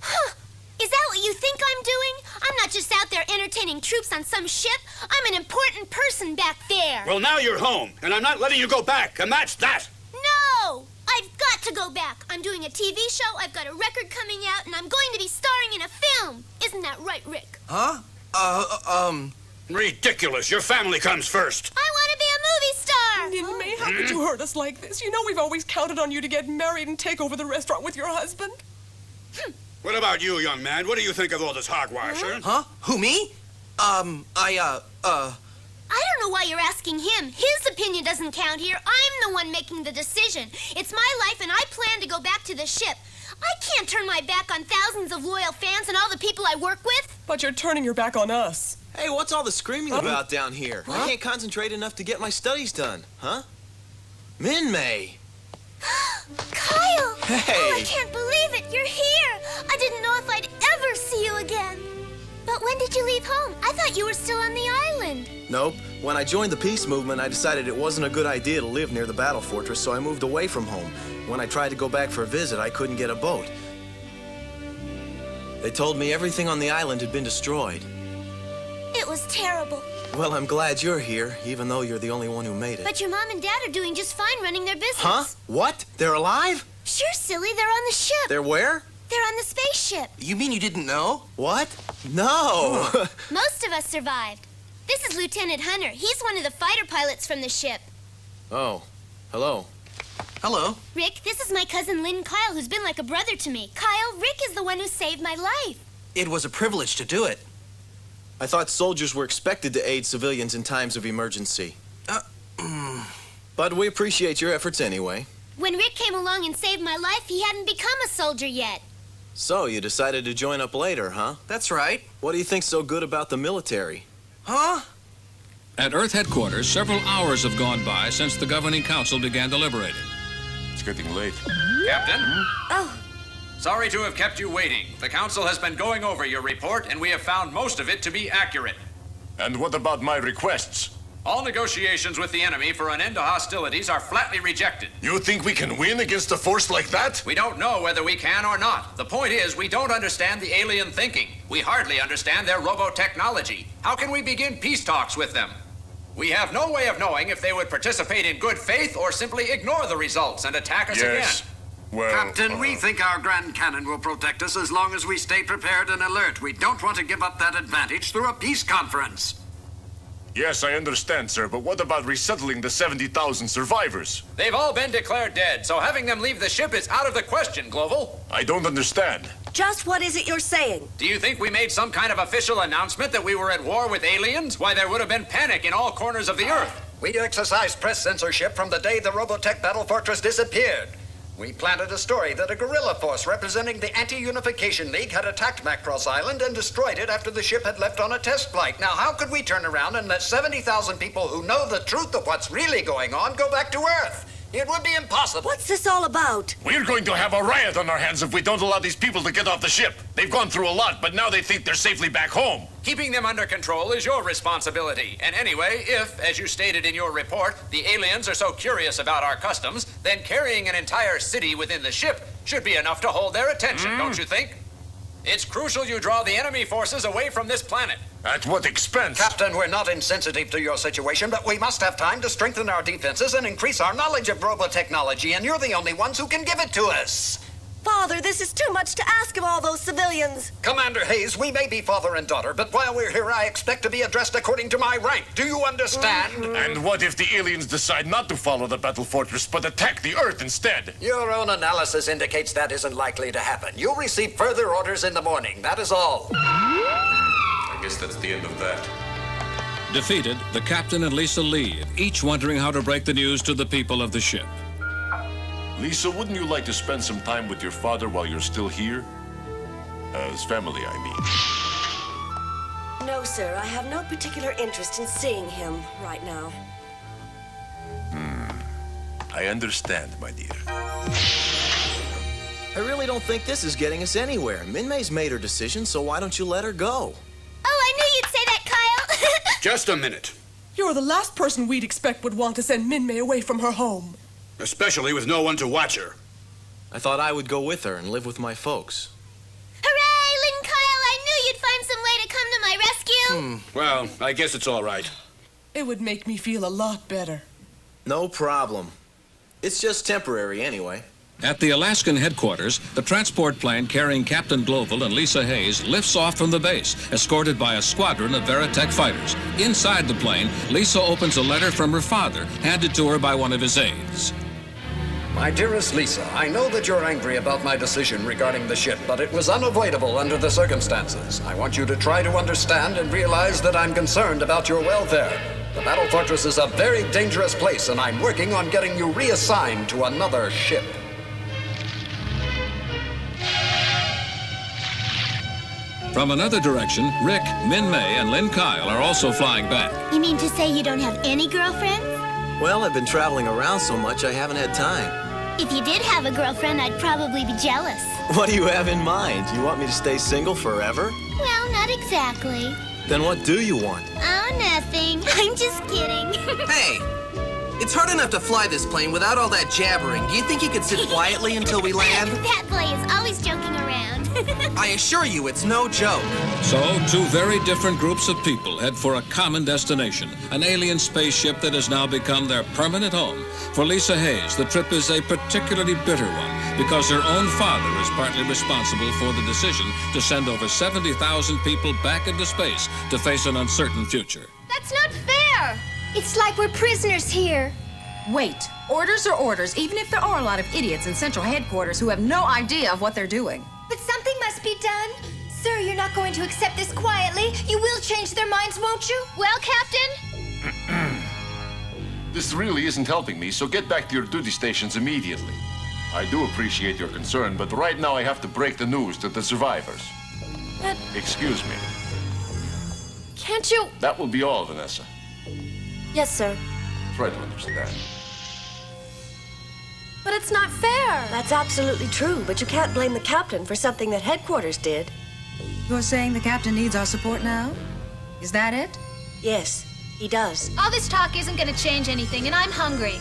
Huh. Is that what you think I'm doing? I'm not just out there entertaining troops on some ship. I'm an important person back there. Well, now you're home, and I'm not letting you go back, and that's that. No! I've got to go back. I'm doing a TV show, I've got a record coming out, and I'm going to be starring in a film. Isn't that right, Rick? Huh? Ridiculous. Your family comes first. I want to be a movie star! Minmay, how could you hurt us like this? You know we've always counted on you to get married and take over the restaurant with your husband. What about you, young man? What do you think of all this hogwash, Huh? Who, me? I don't know why you're asking him. His opinion doesn't count here. I'm the one making the decision. It's my life, and I plan to go back to the ship. I can't turn my back on thousands of loyal fans and all the people I work with. But you're turning your back on us. Hey, what's all the screaming about down here? I can't concentrate enough to get my studies done, huh? Minmay! Kyle! Hey! Oh, I can't believe it. You're here. I didn't know if I'd ever see you again. But when did you leave home? I thought you were still on the island. Nope. When I joined the peace movement, I decided it wasn't a good idea to live near the battle fortress, so I moved away from home. When I tried to go back for a visit, I couldn't get a boat. They told me everything on the island had been destroyed. It was terrible. Well, I'm glad you're here, even though you're the only one who made it. But your mom and dad are doing just fine running their business. Huh? What? They're alive? Sure, silly. They're on the ship. They're where? there on the spaceship. You mean you didn't know? What? No! Most of us survived. This is Lieutenant Hunter. He's one of the fighter pilots from the ship. Oh, hello. Hello. Rick, this is my cousin Lynn Kyle, who's been like a brother to me. Kyle, Rick is the one who saved my life. It was a privilege to do it. I thought soldiers were expected to aid civilians in times of emergency. But we appreciate your efforts anyway. When Rick came along and saved my life, he hadn't become a soldier yet. So, you decided to join up later, huh? That's right. What do you think's so good about the military? Huh? At Earth headquarters, several hours have gone by since the governing council began deliberating. It's getting late. Captain? Oh. Sorry to have kept you waiting. The council has been going over your report, and we have found most of it to be accurate. And what about my requests? All negotiations with the enemy for an end to hostilities are flatly rejected. You think we can win against a force like that? We don't know whether we can or not. The point is, we don't understand the alien thinking. We hardly understand their robotechnology. How can we begin peace talks with them? We have no way of knowing if they would participate in good faith or simply ignore the results and attack us again. Well, Captain, we think our Grand Cannon will protect us as long as we stay prepared and alert. We don't want to give up that advantage through a peace conference. Yes, I understand, sir, but what about resettling the 70,000 survivors? They've all been declared dead, so having them leave the ship is out of the question, Global. I don't understand. Just what is it you're saying? Do you think we made some kind of official announcement that we were at war with aliens? Why, there would have been panic in all corners of the Earth. We exercised press censorship from the day the Robotech battle fortress disappeared. We planted a story that a guerrilla force representing the Anti-Unification League had attacked Macross Island and destroyed it after the ship had left on a test flight. Now, how could we turn around and let 70,000 people who know the truth of what's really going on go back to Earth? It would be impossible. What's this all about? We're going to have a riot on our hands if we don't allow these people to get off the ship. They've gone through a lot, but now they think they're safely back home. Keeping them under control is your responsibility. And anyway, if, as you stated in your report, the aliens are so curious about our customs, then carrying an entire city within the ship should be enough to hold their attention, don't you think? It's crucial you draw the enemy forces away from this planet. At what expense? Captain, we're not insensitive to your situation, but we must have time to strengthen our defenses and increase our knowledge of robotechnology, and you're the only ones who can give it to us. Father, this is too much to ask of all those civilians. Commander Hayes, we may be father and daughter, but while we're here, I expect to be addressed according to my rank. Do you understand? And what if the aliens decide not to follow the battle fortress, but attack the Earth instead? Your own analysis indicates that isn't likely to happen. You'll receive further orders in the morning. That is all. I guess that's the end of that. Defeated, the captain and Lisa leave, each wondering how to break the news to the people of the ship. Lisa, wouldn't you like to spend some time with your father while you're still here? As family, I mean. No, sir. I have no particular interest in seeing him right now. I understand, my dear. I really don't think this is getting us anywhere. Min-May's made her decision, so why don't you let her go? Oh, I knew you'd say that, Kyle. Just a minute. You're the last person we'd expect would want to send Min-May away from her home. Especially with no one to watch her. I thought I would go with her and live with my folks. Hooray, Lynn Kyle! I knew you'd find some way to come to my rescue. Well, I guess it's all right. It would make me feel a lot better. No problem. It's just temporary anyway. At the Alaskan headquarters, the transport plane carrying Captain Global and Lisa Hayes lifts off from the base, escorted by a squadron of Veritech fighters. Inside the plane, Lisa opens a letter from her father, handed to her by one of his aides. My dearest Lisa, I know that you're angry about my decision regarding the ship, but it was unavoidable under the circumstances. I want you to try to understand and realize that I'm concerned about your welfare. The battle fortress is a very dangerous place, and I'm working on getting you reassigned to another ship. From another direction, Rick, Min-May, and Lynn Kyle are also flying back. You mean to say you don't have any girlfriends? Well, I've been traveling around so much I haven't had time. If you did have a girlfriend, I'd probably be jealous. What do you have in mind? You want me to stay single forever? Well, not exactly. Then what do you want? Oh, nothing. I'm just kidding. Hey, it's hard enough to fly this plane without all that jabbering. Do you think you could sit quietly until we land? That boy is always joking around. I assure you, it's no joke. So, two very different groups of people head for a common destination, an alien spaceship that has now become their permanent home. For Lisa Hayes, the trip is a particularly bitter one, because her own father is partly responsible for the decision to send over 70,000 people back into space to face an uncertain future. That's not fair! It's like we're prisoners here. Wait, orders are orders, even if there are a lot of idiots in Central Headquarters who have no idea of what they're doing. But something must be done. Sir, you're not going to accept this quietly. You will change their minds, won't you? Well, Captain? This really isn't helping me, so get back to your duty stations immediately. I do appreciate your concern, but right now I have to break the news to the survivors. But Excuse me. can't you... That will be all, Vanessa. Yes, sir. Try to understand. But it's not fair. That's absolutely true, but you can't blame the captain for something that headquarters did. You're saying the captain needs our support now? Is that it? Yes, he does. All this talk isn't going to change anything, and I'm hungry.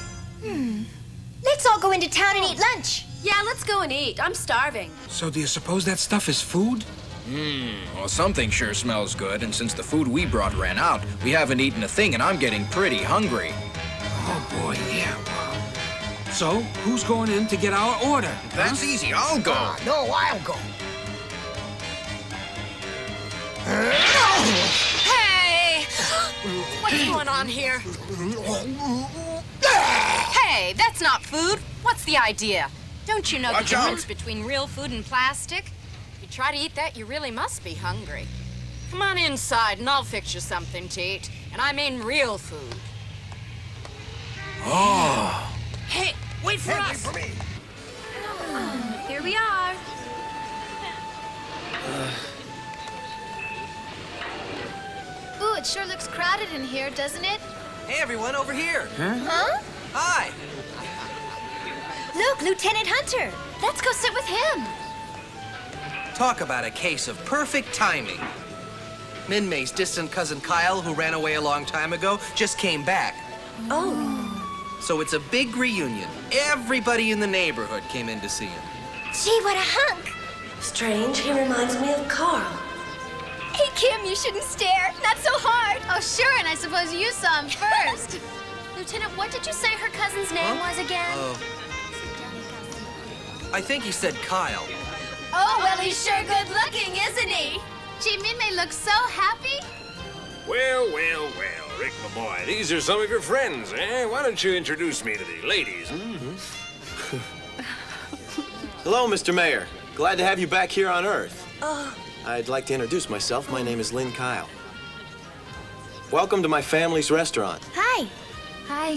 Let's all go into town and eat lunch. Yeah, let's go and eat. I'm starving. So do you suppose that stuff is food? Well, something sure smells good, and since the food we brought ran out, we haven't eaten a thing, and I'm getting pretty hungry. Oh, boy, yeah. So, who's going in to get our order? That's easy. I'll go. No, I'll go. Hey! What's going on here? Hey, that's not food. What's the idea? Don't you know the difference between real food and plastic? If you try to eat that, you really must be hungry. Come on inside and I'll fix you something to eat. And I mean real food. Oh. Hey, wait for us! Wait for me. Here we are. Ooh, it sure looks crowded in here, doesn't it? Hey, everyone, over here. Huh? Hi. Look, Lieutenant Hunter. Let's go sit with him. Talk about a case of perfect timing. Min-May's distant cousin Kyle, who ran away a long time ago, just came back. Oh. So it's a big reunion. Everybody in the neighborhood came in to see him. Gee, what a hunk. Strange, he reminds me of Carl. Hey, Kim, you shouldn't stare. Not so hard. Oh, sure, and I suppose you saw him first. Lieutenant, what did you say her cousin's name was again? I think he said Kyle. Oh, well, he's sure good looking, isn't he? Gee, Min-May looks so happy. Well, well, well, Rick, my boy, these are some of your friends, eh? Why don't you introduce me to the ladies? Hello, Mr. Mayor. Glad to have you back here on Earth. Oh. I'd like to introduce myself. My name is Lynn Kyle. Welcome to my family's restaurant. Hi. Hi.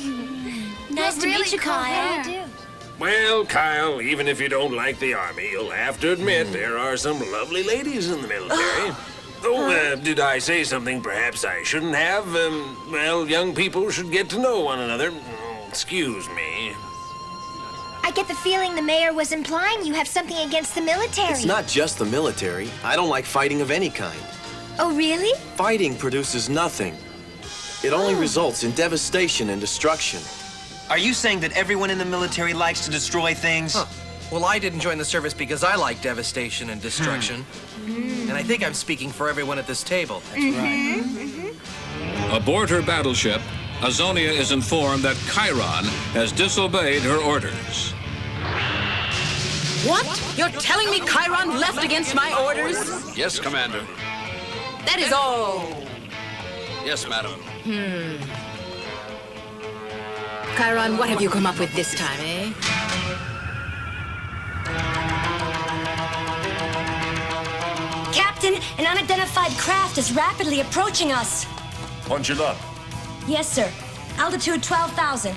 Nice to meet you, Kyle. Well, Kyle, even if you don't like the Army, you'll have to admit there are some lovely ladies in the military. Did I say something perhaps I shouldn't have? Well, young people should get to know one another. Excuse me. I get the feeling the mayor was implying you have something against the military. It's not just the military. I don't like fighting of any kind. Oh, really? Fighting produces nothing. It only results in devastation and destruction. Are you saying that everyone in the military likes to destroy things? Huh. Well, I didn't join the service because I like devastation and destruction. And I think I'm speaking for everyone at this table. That's right. Aboard her battleship, Azonia is informed that Chiron has disobeyed her orders. What? You're telling me Chiron left against my orders? Yes, Commander. That is all. Yes, madam. Chiron, what have you come up with this time, eh? Captain, an unidentified craft is rapidly approaching us. Punch it up. Yes, sir. Altitude 12,000.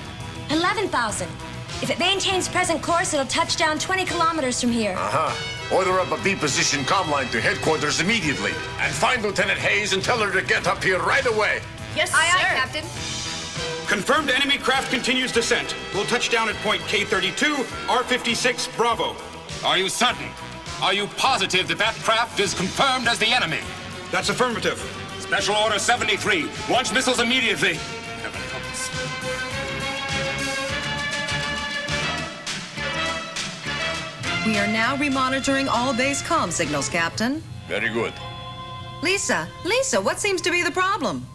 11,000. If it maintains present course, it'll touch down 20 kilometers from here. Order up a B-position comm line to headquarters immediately. And find Lieutenant Hayes and tell her to get up here right away. Yes, aye, aye, Captain. Confirmed enemy craft continues descent. We'll touch down at point K32, R56, Bravo. Are you certain? Are you positive that that craft is confirmed as the enemy? That's affirmative. Special Order 73. Launch missiles immediately. Heaven help us. We are now remonitoring all base comm signals, Captain. Very good. Lisa, what seems to be the problem?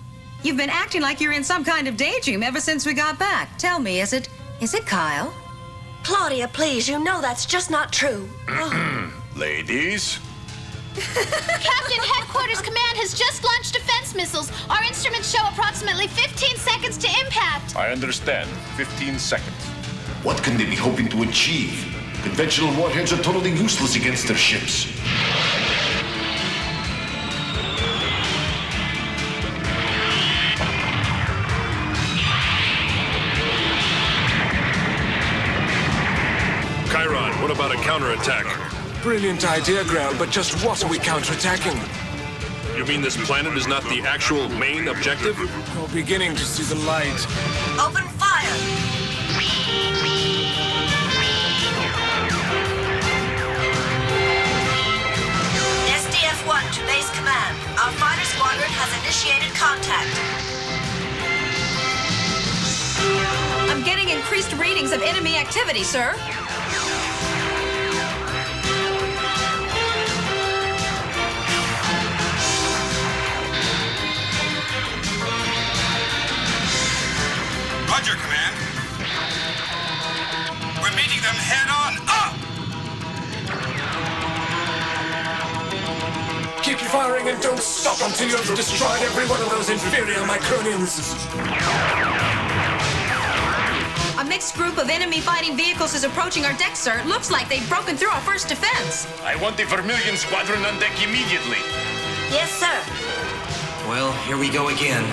You've been acting like you're in some kind of daydream ever since we got back. Tell me, is it Kyle? Claudia, please, you know that's just not true. Ladies? Captain, Headquarters Command has just launched defense missiles. Our instruments show approximately 15 seconds to impact. I understand. 15 seconds. What can they be hoping to achieve? Conventional warheads are totally useless against their ships. Chiron, what about a counterattack? Brilliant idea, Grell, but just what are we counterattacking? You mean this planet is not the actual main objective? We're beginning to see the light. Open fire! SDF-1 to base command. Our fighter squadron has initiated contact. I'm getting increased readings of enemy activity, sir. Roger, Command. We're meeting them head on. Up! Keep firing and don't stop until you have destroyed every one of those inferior Micronians. A mixed group of enemy fighting vehicles is approaching our deck, sir. It looks like they've broken through our first defense. I want the Vermilion Squadron on deck immediately. Yes, sir. Well, here we go again.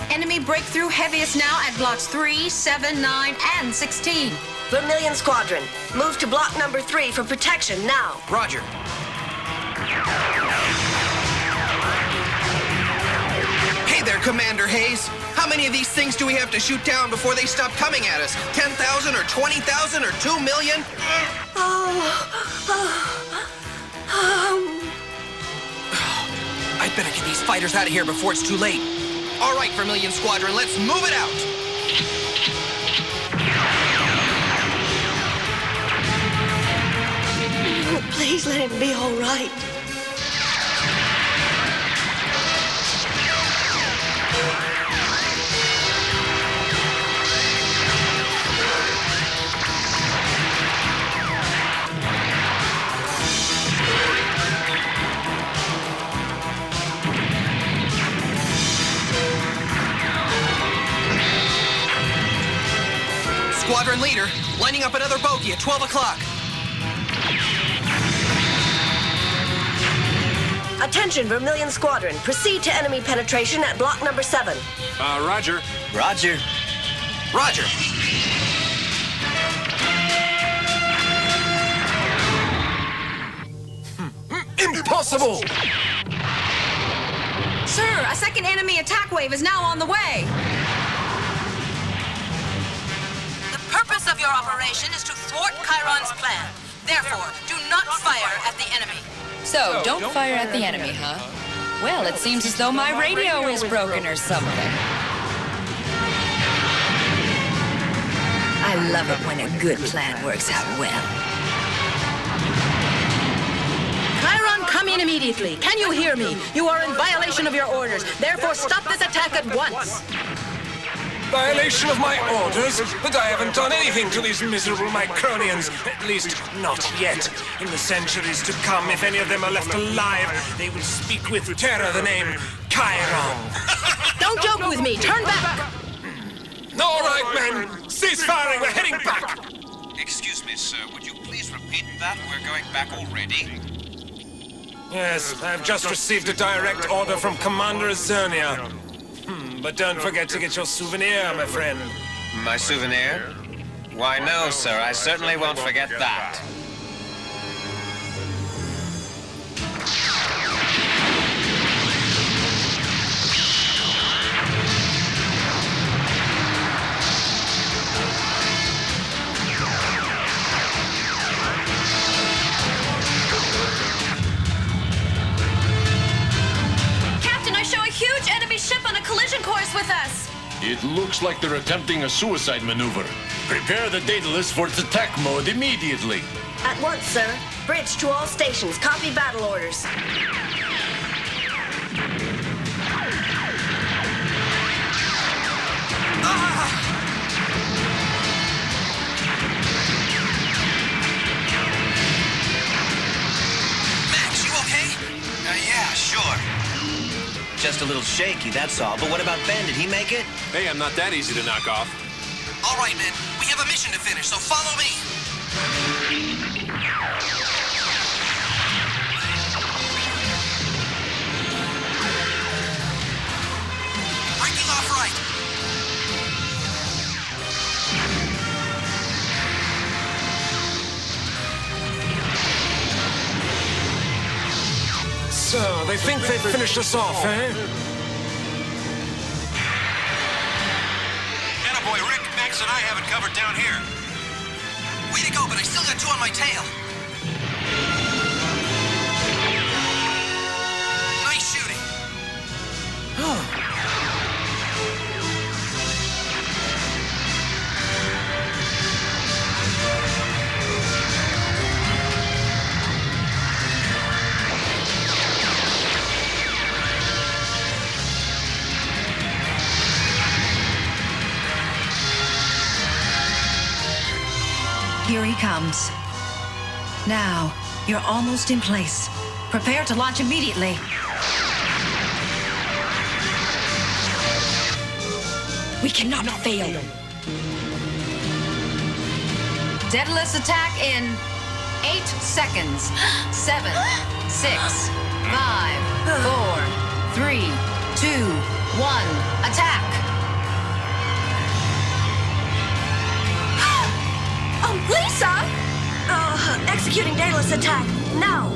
Enemy breakthrough heaviest now at blocks 3, 7, 9, and 16. Vermilion Squadron, move to block number 3 for protection now. Roger. Hey there, Commander Hayes. How many of these things do we have to shoot down before they stop coming at us? 10,000 or 20,000 or 2 million? I'd better get these fighters out of here before it's too late. All right, Vermilion Squadron, let's move it out. Oh, please let him be all right. Squadron leader, lining up another bogey at 12 o'clock. Attention, Vermilion Squadron. Proceed to enemy penetration at block number 7. Roger. Roger. Roger. Impossible! Sir, a second enemy attack wave is now on the way. The purpose of your operation is to thwart Chiron's plan. Therefore, do not fire at the enemy. So, don't fire at the enemy, huh? Well, it seems as though my radio is broken or something. I love it when a good plan works out well. Chiron, come in immediately. Can you hear me? You are in violation of your orders. Therefore, stop this attack at once. Violation of my orders? But I haven't done anything to these miserable Micronians. At least, not yet. In the centuries to come, if any of them are left alive, they will speak with terror the name Chiron. Don't joke with me. Turn back. All right, men. Cease firing. We're heading back. Excuse me, sir. Would you please repeat that? We're going back already. Yes, I've just received a direct order from Commander Zernia. But don't forget to get your souvenir, my friend. My souvenir? Why, no, sir. I certainly won't forget that. Captain, I show a huge enemy ship on a collision course with us. It looks like they're attempting a suicide maneuver. Prepare the Daedalus for its attack mode immediately. At once, sir. Bridge to all stations. Copy battle orders. just a little shaky, that's all. But what about Ben? Did he make it? Hey, I'm not that easy to knock off. All right, men. We have a mission to finish, so follow me. Breaking off right. So, they think they've finished us off, eh? Attaboy, Rick, Max, and I have it covered down here. Way to go, but I still got two on my tail. Nice shooting. Here he comes. Now, you're almost in place. Prepare to launch immediately. We cannot fail. Daedalus attack in 8 seconds. 7, 6, 5, 4, 3, 2, 1. Attack! Lisa! Executing Daedalus attack, now!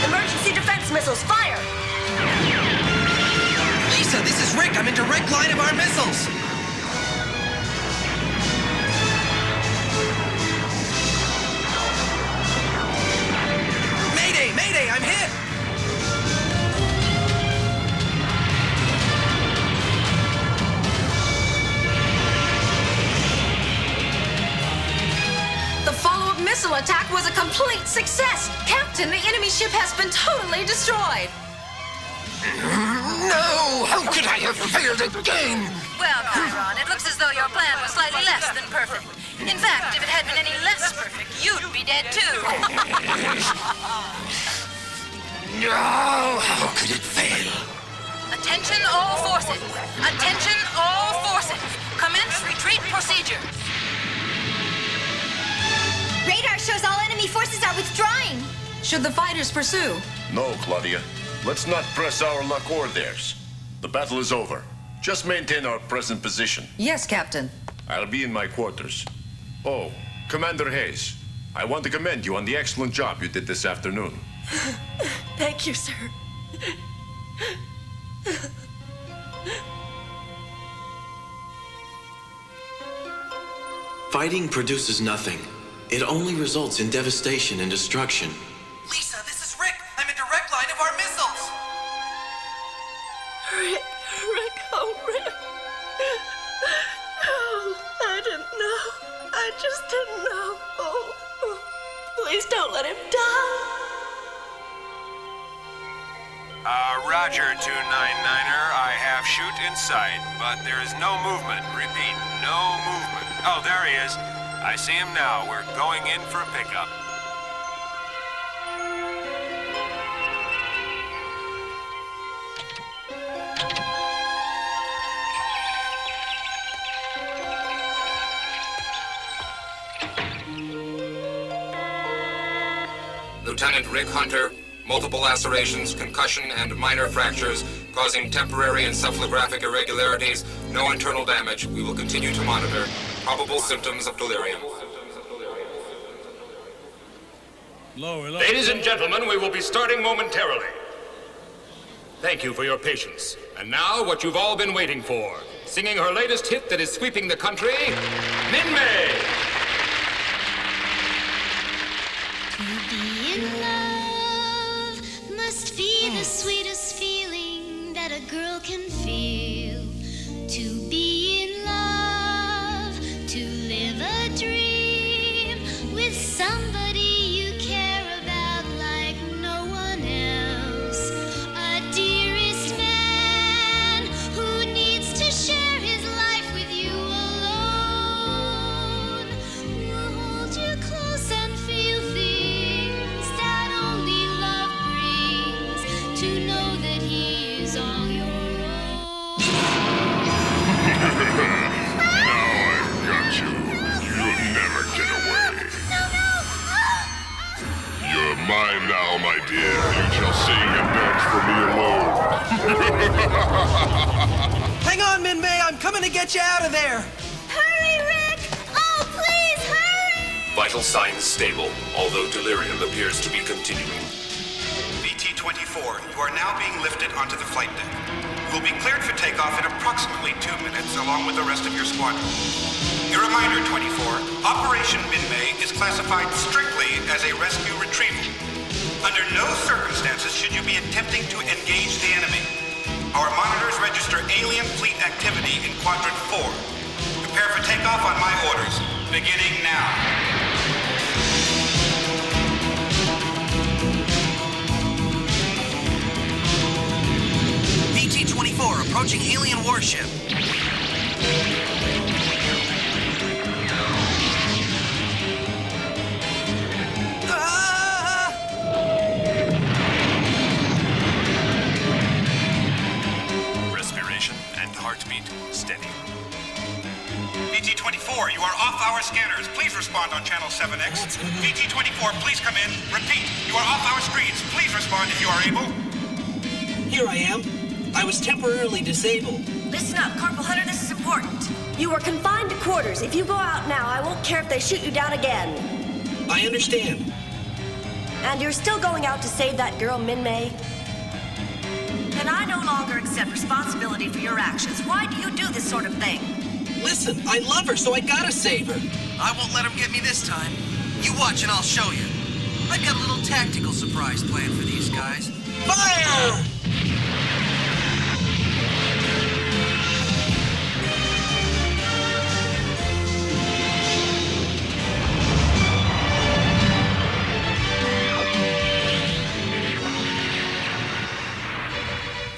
Emergency defense missiles, fire! Lisa, this is Rick. I'm in direct line of our missiles. Mayday, I'm hit! The follow-up missile attack was a complete success! Captain, the enemy ship has been totally destroyed! No! How could I have failed again? Well, Chiron, it looks as though your plan was slightly less than perfect. In fact, if it had been any less perfect, you'd be dead too. No! How could it fail? Attention all forces! Attention all forces! Commence retreat procedure. Radar shows all enemy forces are withdrawing. Should the fighters pursue? No, Claudia. Let's not press our luck or theirs. The battle is over. Just maintain our present position. Yes, Captain. I'll be in my quarters. Oh, Commander Hayes, I want to commend you on the excellent job you did this afternoon. Thank you, sir. Fighting produces nothing. It only results in devastation and destruction. Lisa, this is Rick. I'm in direct line of our missiles. Rick, oh, Rick. Oh, I didn't know. I just didn't know. Oh, please don't let him die. Roger, 299er. I have shoot in sight, but there is no movement. Repeat, no movement. Oh, there he is. I see him now. We're going in for a pickup. Lieutenant Rick Hunter, multiple lacerations, concussion, and minor fractures, causing temporary encephalographic irregularities, no internal damage. We will continue to monitor. Probable symptoms of delirium. Ladies and gentlemen, we will be starting momentarily. Thank you for your patience. And now, what you've all been waiting for. Singing her latest hit that is sweeping the country, Min-May! To be in love must be the sweetest feeling that a girl can feel. To be in love, to live a dream with somebody you care about like no one else. Now, my dear, you shall sing and dance for me alone. Hang on, Min-May, I'm coming to get you out of there. Hurry, Rick! Oh, please, hurry! Vital signs stable, although delirium appears to be continuing. BT-24, you are now being lifted onto the flight deck. You will be cleared for takeoff in approximately 2 minutes, along with the rest of your squadron. A reminder, 24, Operation Min-May is classified strictly as a rescue retrieval. Under no circumstances should you be attempting to engage the enemy. Our monitors register alien fleet activity in Quadrant 4. Prepare for takeoff on my orders, beginning now. BT-24 approaching alien warship. Respiration and heartbeat steady. BT-24, you are off our scanners. Please respond on channel 7X. BT-24, please come in. Repeat, you are off our screens. Please respond if you are able. Here I am. I was temporarily disabled. Listen up, Corporal Hunter, this is important. You are confined to quarters. If you go out now, I won't care if they shoot you down again. I understand. And you're still going out to save that girl, Min-May? And I no longer accept responsibility for your actions. Why do you do this sort of thing? Listen, I love her, so I gotta save her. I won't let him get me this time. You watch and I'll show you. I've got a little tactical surprise planned for these guys. Fire!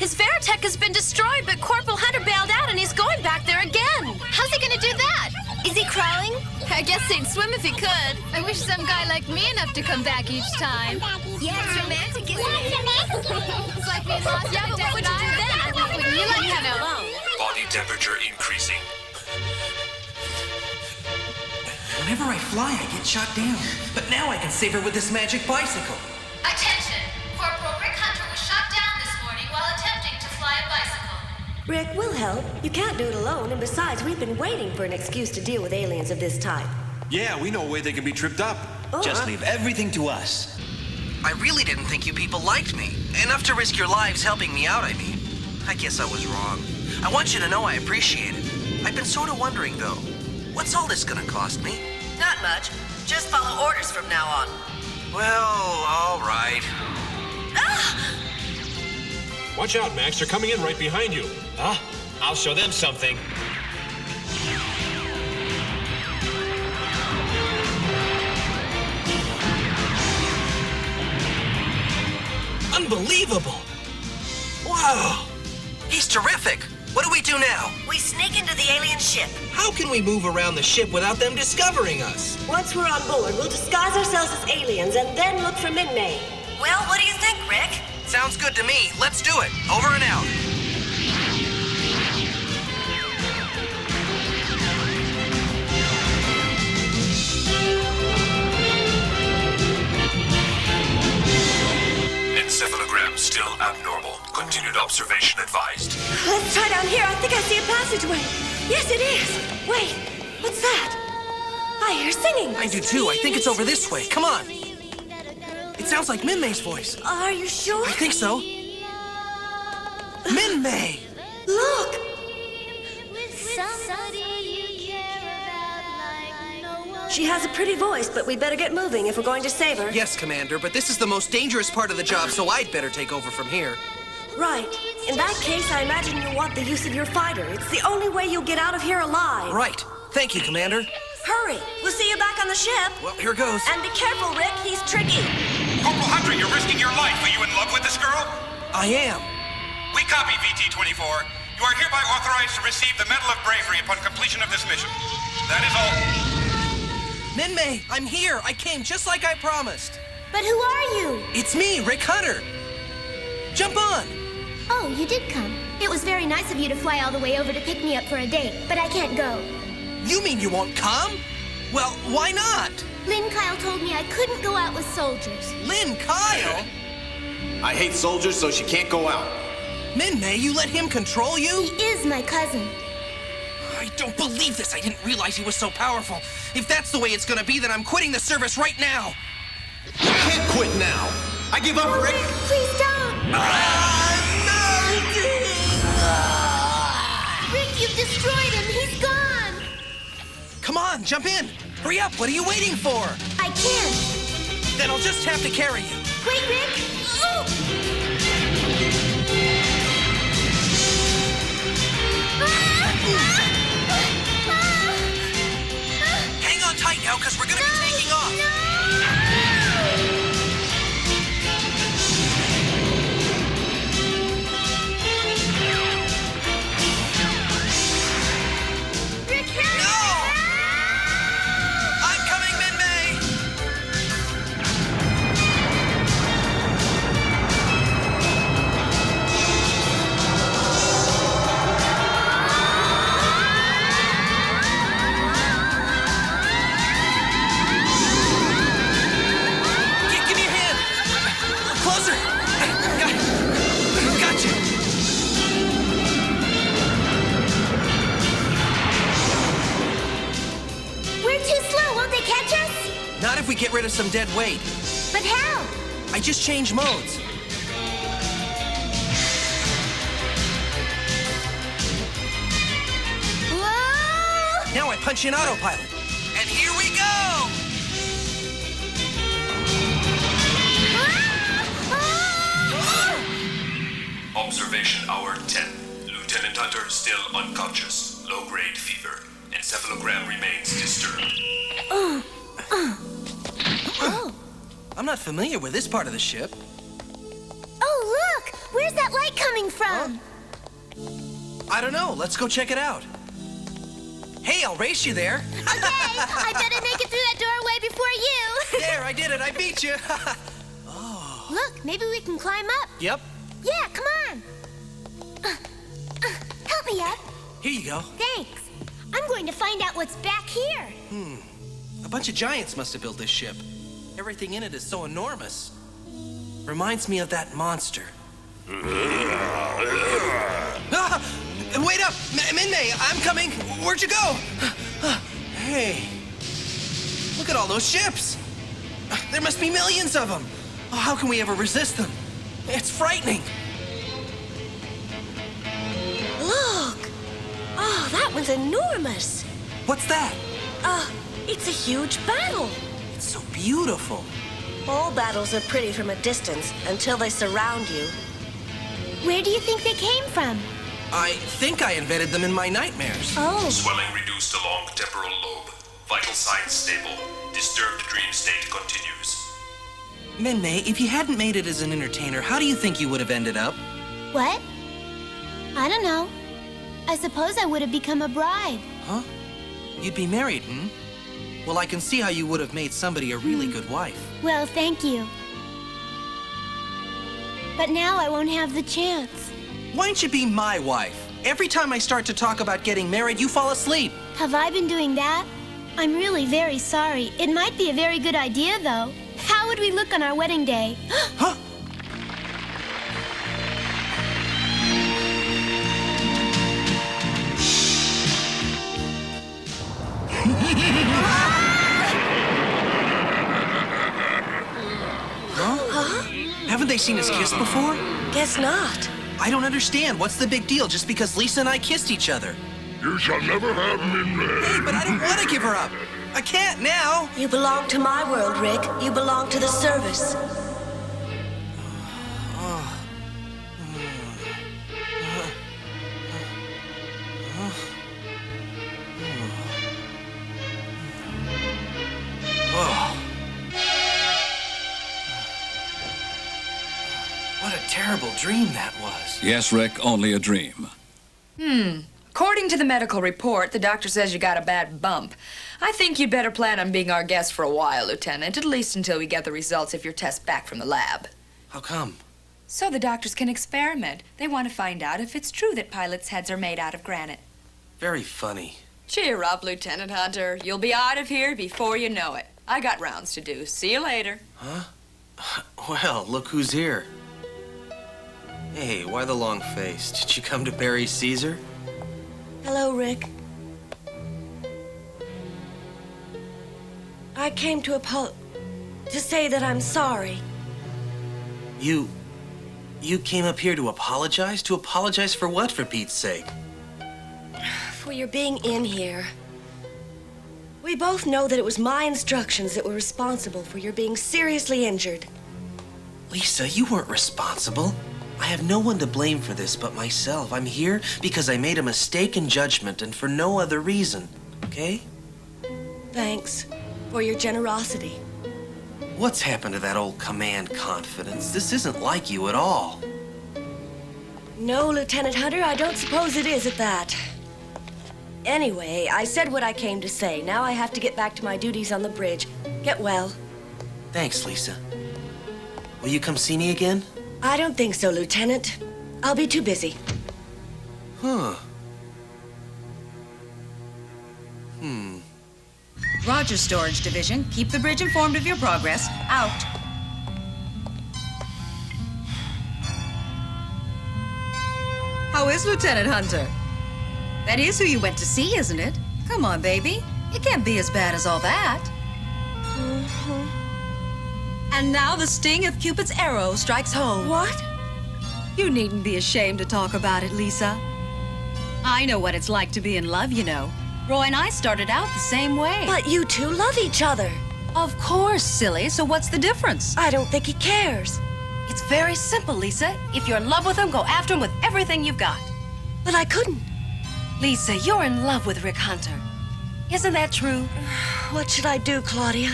His Veritech has been destroyed, but Corporal Hunter bailed out and he's going back there again. How's he gonna do that? Is he crawling? I guess he'd swim if he could. I wish some guy like me enough to come back each time. Yeah, it's romantic, isn't it? It's like being lost Yeah, in a but what would you do then? I mean, wouldn't you like to know? Body temperature increasing. Whenever I fly, I get shot down. But now I can save her with this magic bicycle. Attention! Corporal Rick Hunter was shot down this morning while attempting to fly a bicycle. Rick, we'll help. You can't do it alone, and besides, we've been waiting for an excuse to deal with aliens of this type. Yeah, we know a way they can be tripped up. Just leave everything to us. I really didn't think you people liked me. Enough to risk your lives helping me out, I mean. I guess I was wrong. I want you to know I appreciate it. I've been sort of wondering, though. What's all this gonna cost me? Not much. Just follow orders from now on. Well, all right. Watch out, Max. They're coming in right behind you. Huh? I'll show them something. Unbelievable! Wow! He's terrific! What do we do now? We sneak into the alien ship. How can we move around the ship without them discovering us? Once we're on board, we'll disguise ourselves as aliens and then look for Min-May. Well, what do you think, Rick? Sounds good to me. Let's do it. Over and out. Encephalogram still abnormal. Continued observation advised. Let's try down here. I think I see a passageway. Yes, it is. Wait, what's that? I hear singing. I do too. I think it's over this way. Come on. It sounds like Min-May's voice. Are you sure? I think so. Min-May! Look! She has a pretty voice, but we better get moving if we're going to save her. Yes, Commander, but this is the most dangerous part of the job, so I'd better take over from here. Right. In that case, I imagine you'll want the use of your fighter. It's the only way you'll get out of here alive. Right. Thank you, Commander. Hurry. We'll see you back on the ship. Well, here goes. And be careful, Rick. He's tricky. Corporal Hunter, you're risking your life. Are you in love with this girl? I am. We copy, VT-24. You are hereby authorized to receive the Medal of Bravery upon completion of this mission. That is all. Min-May, I'm here. I came just like I promised. But who are you? It's me, Rick Hunter. Jump on. Oh, you did come. It was very nice of you to fly all the way over to pick me up for a date, but I can't go. You mean you won't come? Well, why not? Lynn Kyle told me I couldn't go out with soldiers. Lynn Kyle? I hate soldiers, so she can't go out. Min-May, you let him control you? He is my cousin. I don't believe this. I didn't realize he was so powerful. If that's the way it's gonna be, then I'm quitting the service right now. You can't quit now. I give up, Rick. Please don't. Rick, you've destroyed him. He's gone. Come on, jump in. Hurry up. What are you waiting for? I can't. Then I'll just have to carry you. Wait, Rick. Oh! Hang on tight now, because we're going to be taking off. Rick, no! I'm coming, Min-May! Give me a hand! Closer! Gotcha! We're too slow. Won't they catch us? Not if we get rid of some dead weight. But how? I just changed modes. Whoa! Now I punch in autopilot. And here we go! Observation hour 10. Lieutenant Hunter still unconscious. Low-grade fever. Encephalogram remains disturbed. I'm not familiar with this part of the ship. Oh, look! Where's that light coming from? I don't know. Let's go check it out. Hey, I'll race you there. Okay, I better make it through that doorway before you. There, I did it. I beat you. Look, maybe we can climb up. Yep. Yeah, come on. Help me up. Here you go. Thanks. I'm going to find out what's back here. A bunch of giants must have built this ship. Everything in it is so enormous. Reminds me of that monster. Ah! Wait up! Min-May, I'm coming! Where'd you go? Hey, look at all those ships! There must be millions of them! Oh, how can we ever resist them? It's frightening! Look! Oh, that one's enormous. What's that? It's a huge battle. It's so beautiful. All battles are pretty from a distance until they surround you. Where do you think they came from? I think I invented them in my nightmares. Oh. Swelling reduced along temporal lobe. Vital signs stable. Disturbed dream state continues. Min-May, if you hadn't made it as an entertainer, how do you think you would have ended up? What? I don't know. I suppose I would have become a bride. Huh? You'd be married, Well, I can see how you would have made somebody a really good wife. Well, thank you. But now I won't have the chance. Why don't you be my wife? Every time I start to talk about getting married, you fall asleep. Have I been doing that? I'm really very sorry. It might be a very good idea, though. How would we look on our wedding day? Huh? Haven't they seen us kiss before? Guess not. I don't understand. What's the big deal just because Lisa and I kissed each other? You shall never have Min-May. Hey, but I don't want to give her up. I can't now. You belong to my world, Rick. You belong to the service. What a terrible dream that was. Yes, Rick, only a dream. According to the medical report, the doctor says you got a bad bump. I think you'd better plan on being our guest for a while, Lieutenant, at least until we get the results of your test back from the lab. How come? So the doctors can experiment. They want to find out if it's true that pilots' heads are made out of granite. Very funny. Cheer up, Lieutenant Hunter. You'll be out of here before you know it. I got rounds to do. See you later. Huh? Well, look who's here. Hey, why the long face? Did you come to bury Caesar? Hello, Rick. I came to say that I'm sorry. You came up here to apologize? To apologize for what, for Pete's sake? For your being in here. We both know that it was my instructions that were responsible for your being seriously injured. Lisa, you weren't responsible. I have no one to blame for this but myself. I'm here because I made a mistake in judgment and for no other reason, okay? Thanks for your generosity. What's happened to that old command confidence? This isn't like you at all. No, Lieutenant Hunter, I don't suppose it is at that. Anyway, I said what I came to say. Now I have to get back to my duties on the bridge. Get well. Thanks, Lisa. Will you come see me again? I don't think so, Lieutenant. I'll be too busy. Huh. Roger, Storage Division. Keep the bridge informed of your progress. Out. How is Lieutenant Hunter? That is who you went to see, isn't it? Come on, baby. It can't be as bad as all that. And now the sting of Cupid's arrow strikes home. What? You needn't be ashamed to talk about it, Lisa. I know what it's like to be in love, you know. Roy and I started out the same way. But you two love each other. Of course, silly. So what's the difference? I don't think he cares. It's very simple, Lisa. If you're in love with him, go after him with everything you've got. But I couldn't. Lisa, you're in love with Rick Hunter. Isn't that true? What should I do, Claudia?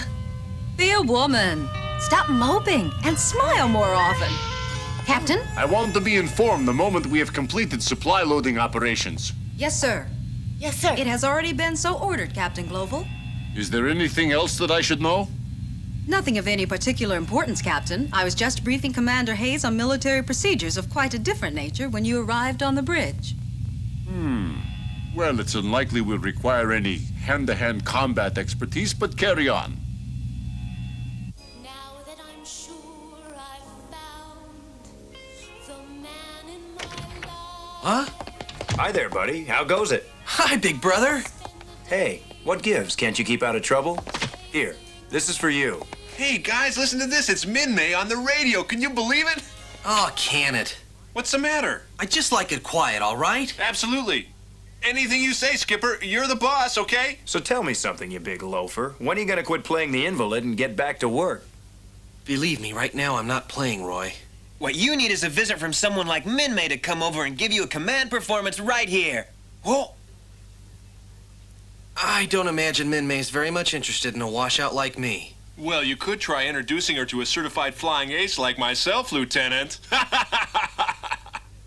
Be a woman. Stop moping and smile more often. Captain? I want to be informed the moment we have completed supply loading operations. Yes, sir. Yes, sir. It has already been so ordered, Captain Global. Is there anything else that I should know? Nothing of any particular importance, Captain. I was just briefing Commander Hayes on military procedures of quite a different nature when you arrived on the bridge. Well, it's unlikely we'll require any hand-to-hand combat expertise, but carry on. Huh? Hi there, buddy. How goes it? Hi, big brother. Hey, what gives? Can't you keep out of trouble? Here, this is for you. Hey, guys, listen to this. It's Min-May on the radio. Can you believe it? Oh, can it? What's the matter? I just like it quiet, all right? Absolutely. Anything you say, Skipper. You're the boss, okay? So tell me something, you big loafer. When are you gonna quit playing the invalid and get back to work? Believe me, right now I'm not playing, Roy. What you need is a visit from someone like Min-May to come over and give you a command performance right here. Whoa! I don't imagine Min-May's very much interested in a washout like me. Well, you could try introducing her to a certified flying ace like myself, Lieutenant.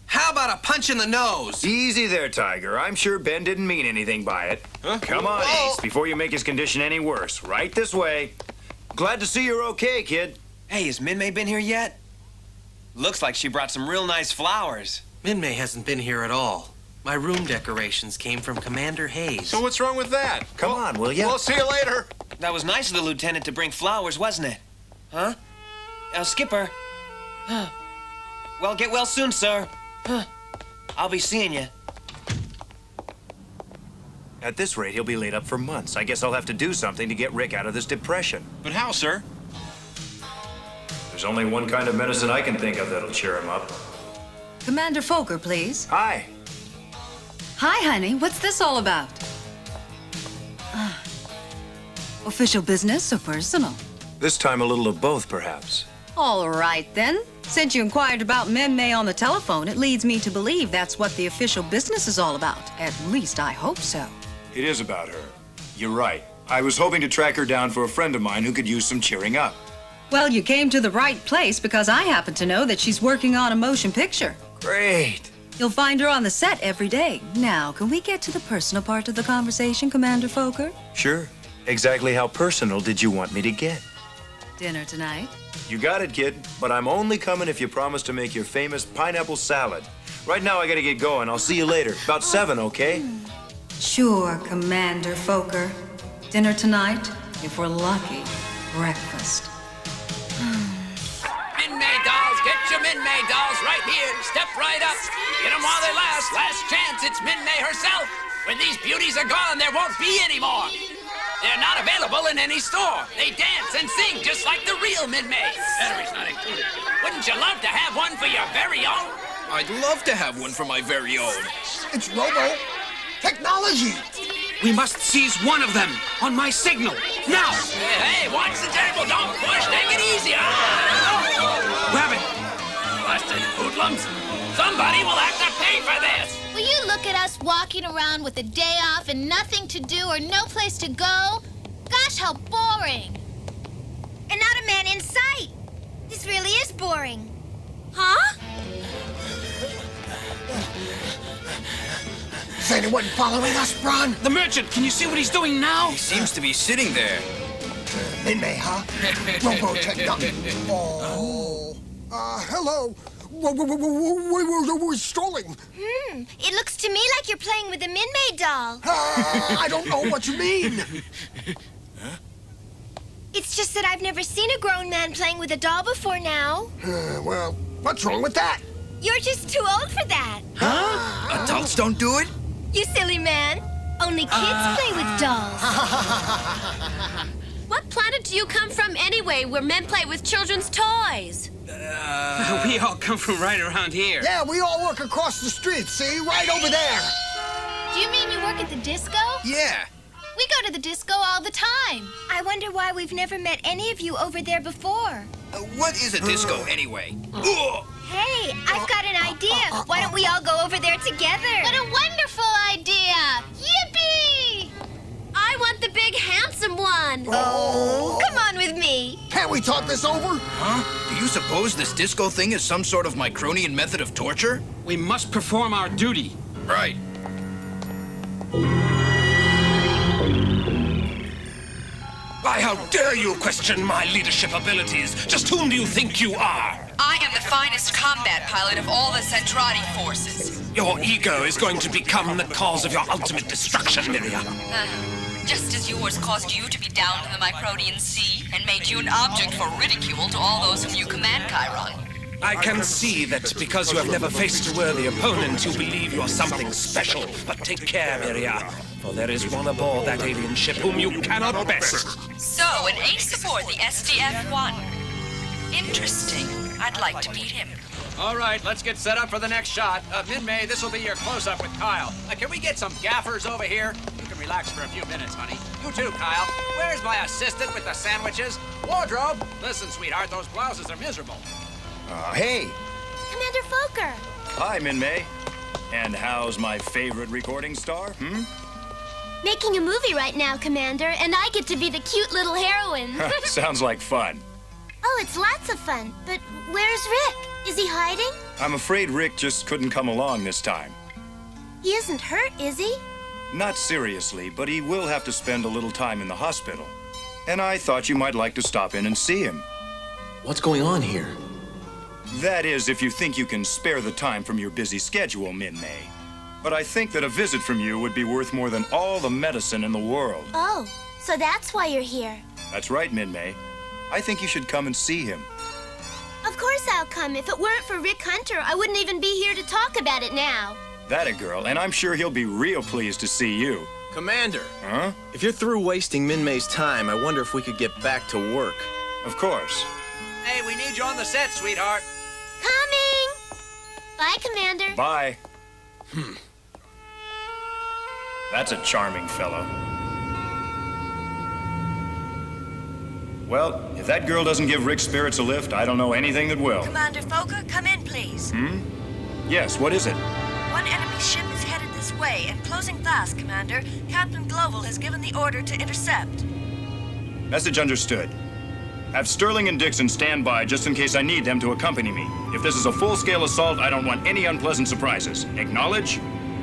How about a punch in the nose? Easy there, Tiger. I'm sure Ben didn't mean anything by it. Huh? Come on, Whoa. Ace, before you make his condition any worse. Right this way. Glad to see you're okay, kid. Hey, has Min-May been here yet? Looks like she brought some real nice flowers. Min-May hasn't been here at all. My room decorations came from Commander Hayes. So what's wrong with that? Come on, will ya? We'll see you later. That was nice of the lieutenant to bring flowers, wasn't it? Huh? Skipper. Well, get well soon, sir. I'll be seeing you. At this rate, he'll be laid up for months. I guess I'll have to do something to get Rick out of this depression. But how, sir? There's only one kind of medicine I can think of that'll cheer him up. Commander Fokker, please. Hi. Hi, honey. What's this all about? Official business or personal? This time a little of both, perhaps. All right, then. Since you inquired about Min-May on the telephone, it leads me to believe that's what the official business is all about. At least I hope so. It is about her. You're right. I was hoping to track her down for a friend of mine who could use some cheering up. Well, you came to the right place because I happen to know that she's working on a motion picture. Great. You'll find her on the set every day. Now, can we get to the personal part of the conversation, Commander Fokker? Sure. Exactly how personal did you want me to get? Dinner tonight? You got it, kid. But I'm only coming if you promise to make your famous pineapple salad. Right now, I gotta get going. I'll see you later. About 7, okay? Sure, Commander Fokker. Dinner tonight? If we're lucky, breakfast. Min-May dolls, get your Min-May dolls right here. Step right up. Get them while they last. Last chance, it's Min-May herself. When these beauties are gone, there won't be any more. They're not available in any store. They dance and sing just like the real Min-May. Battery's not included. Wouldn't you love to have one for your very own? I'd love to have one for my very own. It's Robo technology. We must seize one of them on my signal. Now! Hey, watch the table. Don't push. Take it easy. Ah! Grab it. Busted hoodlums. Somebody will have to pay for this. Will you look at us walking around with a day off and nothing to do or no place to go? Gosh, how boring. And not a man in sight. This really is boring. Huh? Is anyone following us, Bron? The merchant, can you see what he's doing now? He seems to be sitting there. Min-May, huh? Robotech dummy. Oh. Hello. We're strolling. It looks to me like you're playing with a Min-May doll. I don't know what you mean. It's just that I've never seen a grown man playing with a doll before now. Well, what's wrong with that? You're just too old for that. Huh? Adults don't do it? You silly man. Only kids play with dolls. What planet do you come from anyway, where men play with children's toys? We all come from right around here. Yeah, we all work across the street, see? Right over there. Do you mean you work at the disco? Yeah. We go to the disco all the time. I wonder why we've never met any of you over there before. What is a disco, anyway? Hey, I've got an idea. Why don't we all go over there together? What a wonderful idea! Yippee! I want the big handsome one. Oh, come on with me. Can't we talk this over? Huh? Do you suppose this disco thing is some sort of Micronian method of torture? We must perform our duty. Right. Why, how dare you question my leadership abilities? Just whom do you think you are? I am the finest combat pilot of all the Centrati forces. Your ego is going to become the cause of your ultimate destruction, Miria. Just as yours caused you to be down to the Micronian Sea and made you an object for ridicule to all those whom you command, Chiron. I can see that because you have never faced a worthy opponent, you believe you're something special. But take care, Miria, for there is one aboard that alien ship whom you cannot best. So, an ace aboard the SDF-1. Interesting. I'd like to meet him. All right, let's get set up for the next shot. Min-May, this will be your close-up with Kyle. Can we get some gaffers over here? You can relax for a few minutes, honey. You too, Kyle. Where's my assistant with the sandwiches? Wardrobe! Listen, sweetheart, those blouses are miserable. Hey. Commander Fokker. Hi, Min-May. And how's my favorite recording star, Making a movie right now, Commander, and I get to be the cute little heroine. Sounds like fun. Oh, it's lots of fun. But where's Rick? Is he hiding? I'm afraid Rick just couldn't come along this time. He isn't hurt, is he? Not seriously, but he will have to spend a little time in the hospital. And I thought you might like to stop in and see him. What's going on here? That is, if you think you can spare the time from your busy schedule, Min-May. But I think that a visit from you would be worth more than all the medicine in the world. Oh, so that's why you're here. That's right, Min-May. I think you should come and see him. Of course I'll come. If it weren't for Rick Hunter, I wouldn't even be here to talk about it now. That a girl, and I'm sure he'll be real pleased to see you. Commander. Huh? If you're through wasting Min-May's time, I wonder if we could get back to work. Of course. Hey, we need you on the set, sweetheart. Coming! Bye, Commander. Bye. That's a charming fellow. Well, if that girl doesn't give Rick's spirits a lift, I don't know anything that will. Commander Fokker, come in, please. Yes, what is it? One enemy ship is headed this way and closing fast, Commander. Captain Global has given the order to intercept. Message understood. Have Sterling and Dixon stand by just in case I need them to accompany me. If this is a full-scale assault, I don't want any unpleasant surprises. Acknowledge?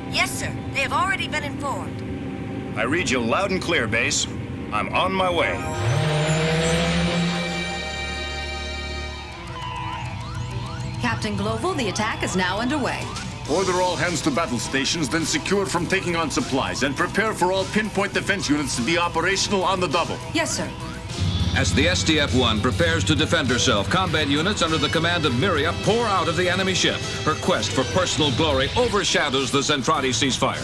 Yes, sir. They have already been informed. I read you loud and clear, Base. I'm on my way. Captain Global, the attack is now underway. Order all hands to battle stations, then secure from taking on supplies, and prepare for all pinpoint defense units to be operational on the double. Yes, sir. As the SDF-1 prepares to defend herself, combat units under the command of Miria pour out of the enemy ship. Her quest for personal glory overshadows the Zentradi ceasefire.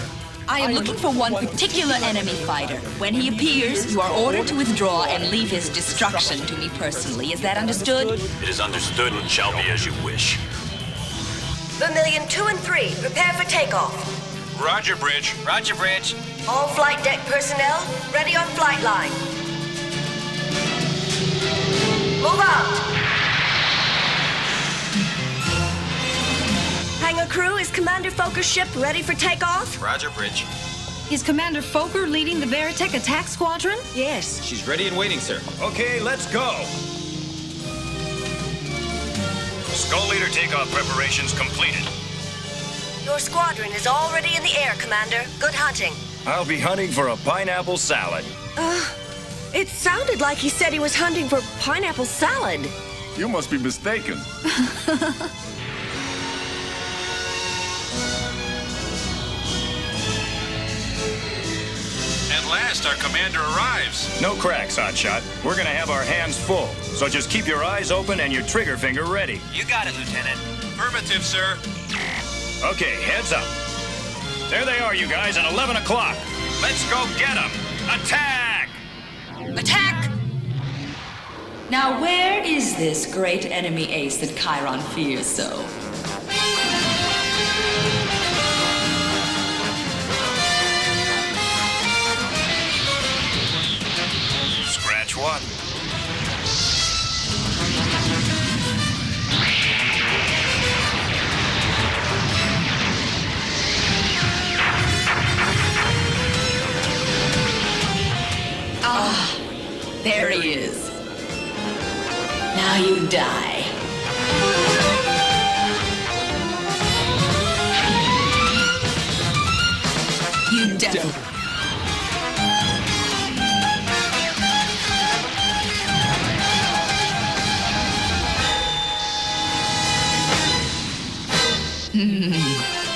I am looking for one particular enemy fighter. When he appears, you are ordered to withdraw and leave his destruction to me personally. Is that understood? It is understood and shall be as you wish. Vermilion 2 and 3, prepare for takeoff. Roger, Bridge. Roger, Bridge. All flight deck personnel, ready on flight line. Move out! Hangar crew, is Commander Foker's ship ready for takeoff? Roger, Bridge. Is Commander Foker leading the Veritech attack squadron? Yes. She's ready and waiting, sir. Okay, let's go. Skull Leader takeoff preparations completed. Your squadron is already in the air, Commander. Good hunting. I'll be hunting for a pineapple salad. It sounded like he said he was hunting for pineapple salad. You must be mistaken. At last, our commander arrives. No cracks, Hotshot. We're gonna have our hands full, so just keep your eyes open and your trigger finger ready. You got it, Lieutenant. Affirmative, sir. Okay, heads up. There they are, you guys, at 11 o'clock. Let's go get them. Attack! Attack! Now, where is this great enemy ace that Chiron fears so? Scratch one. Ah, there he is. Now you die. You devil.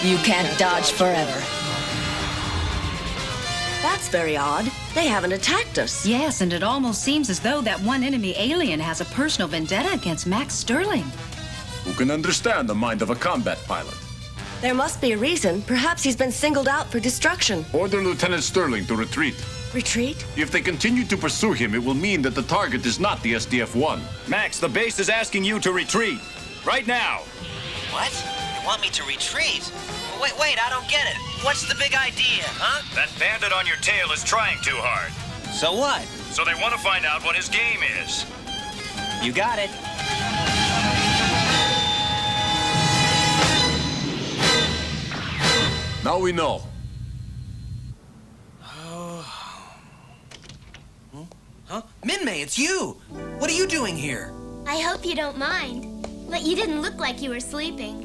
You can't dodge forever. That's very odd. They haven't attacked us. Yes, and it almost seems as though that one enemy alien has a personal vendetta against Max Sterling. Who can understand the mind of a combat pilot? There must be a reason. Perhaps he's been singled out for destruction. Order Lieutenant Sterling to retreat. Retreat? If they continue to pursue him, it will mean that the target is not the SDF-1. Max, the base is asking you to retreat. Right now. What? You want me to retreat? Wait, I don't get it. What's the big idea, huh? That bandit on your tail is trying too hard. So what? So they want to find out what his game is. You got it. Now we know. Huh? Minmay, it's you! What are you doing here? I hope you don't mind, but you didn't look like you were sleeping.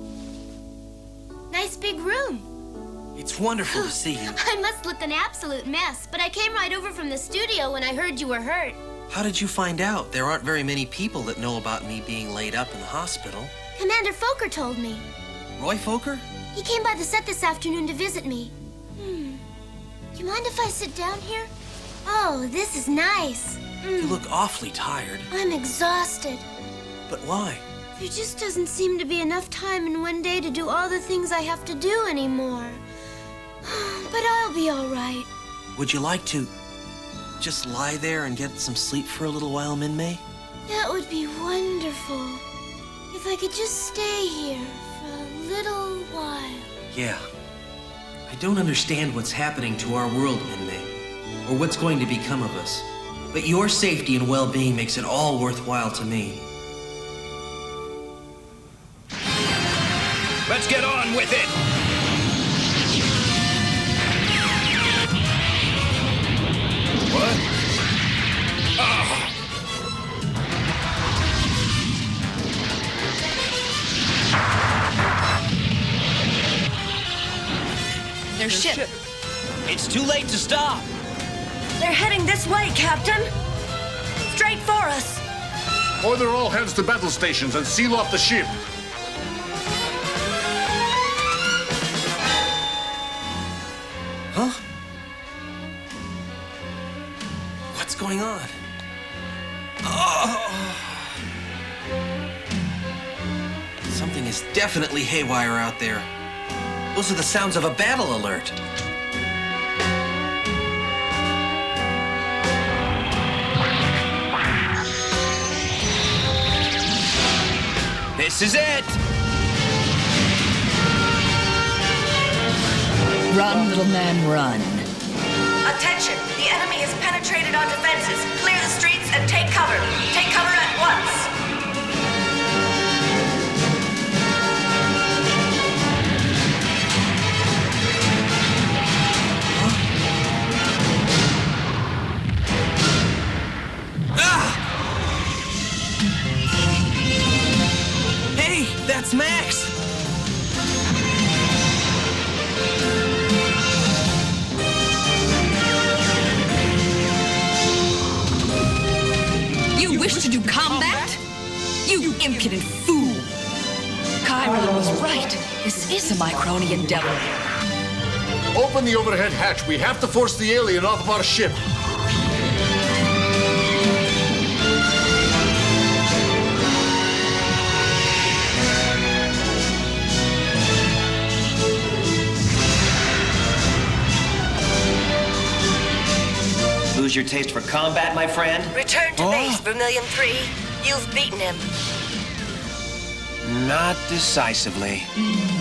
Nice big room. It's wonderful to see you. I must look an absolute mess, but I came right over from the studio when I heard you were hurt. How did you find out? There aren't very many people that know about me being laid up in the hospital. Commander Foker told me. Roy Foker? He came by the set this afternoon to visit me. Do you mind if I sit down here? Oh, this is nice. You look awfully tired. I'm exhausted. But why? There just doesn't seem to be enough time in one day to do all the things I have to do anymore. But I'll be all right. Would you like to just lie there and get some sleep for a little while, Minmay? That would be wonderful. If I could just stay here for a little while. Yeah. I don't understand what's happening to our world, Minmay, or what's going to become of us. But your safety and well-being makes it all worthwhile to me. Let's get on with it! What? Oh. Their ship. It's too late to stop. They're heading this way, Captain. Straight for us. Order all hands to battle stations and seal off the ship. is definitely haywire out there. Those are the sounds of a battle alert. This is it! Run, little man, run. Attention! The enemy has penetrated our defenses. Clear the streets and take cover. Take cover at once. Hey, that's Max! You wish to do combat? You impudent fool! Chiron was right. This is a Micronian devil. Open the overhead hatch. We have to force the alien off of our ship. Lose your taste for combat, my friend? Return to base, Vermilion 3. You've beaten him. Not decisively.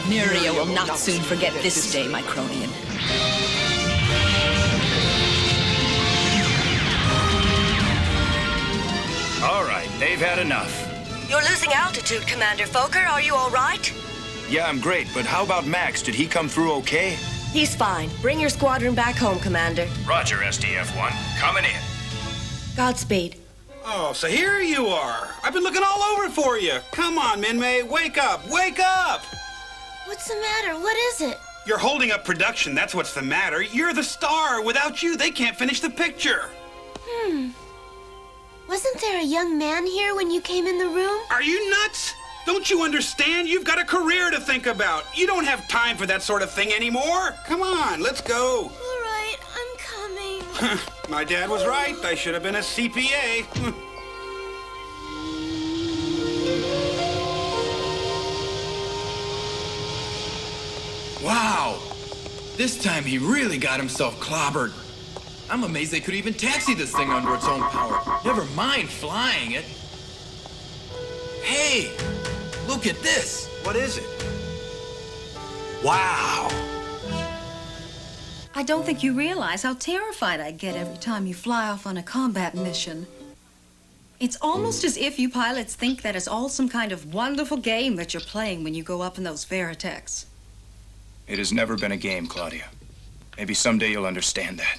Miria will not soon forget this day, Micronian. All right, they've had enough. You're losing altitude, Commander Fokker. Are you all right? Yeah, I'm great, but how about Max? Did he come through okay? He's fine. Bring your squadron back home, Commander. Roger, SDF-1. Coming in. Godspeed. Oh, so here you are. I've been looking all over for you. Come on, Minmay, wake up, wake up! What's the matter? What is it? You're holding up production, that's what's the matter. You're the star. Without you, they can't finish the picture. Wasn't there a young man here when you came in the room? Are you nuts? Don't you understand? You've got a career to think about. You don't have time for that sort of thing anymore. Come on, let's go. All right, I'm coming. My dad was right. I should have been a CPA. Wow! This time he really got himself clobbered. I'm amazed they could even taxi this thing under its own power. Never mind flying it. Hey! Look at this! What is it? Wow! I don't think you realize how terrified I get every time you fly off on a combat mission. It's almost as if you pilots think that it's all some kind of wonderful game that you're playing when you go up in those Veritechs. It has never been a game, Claudia. Maybe someday you'll understand that.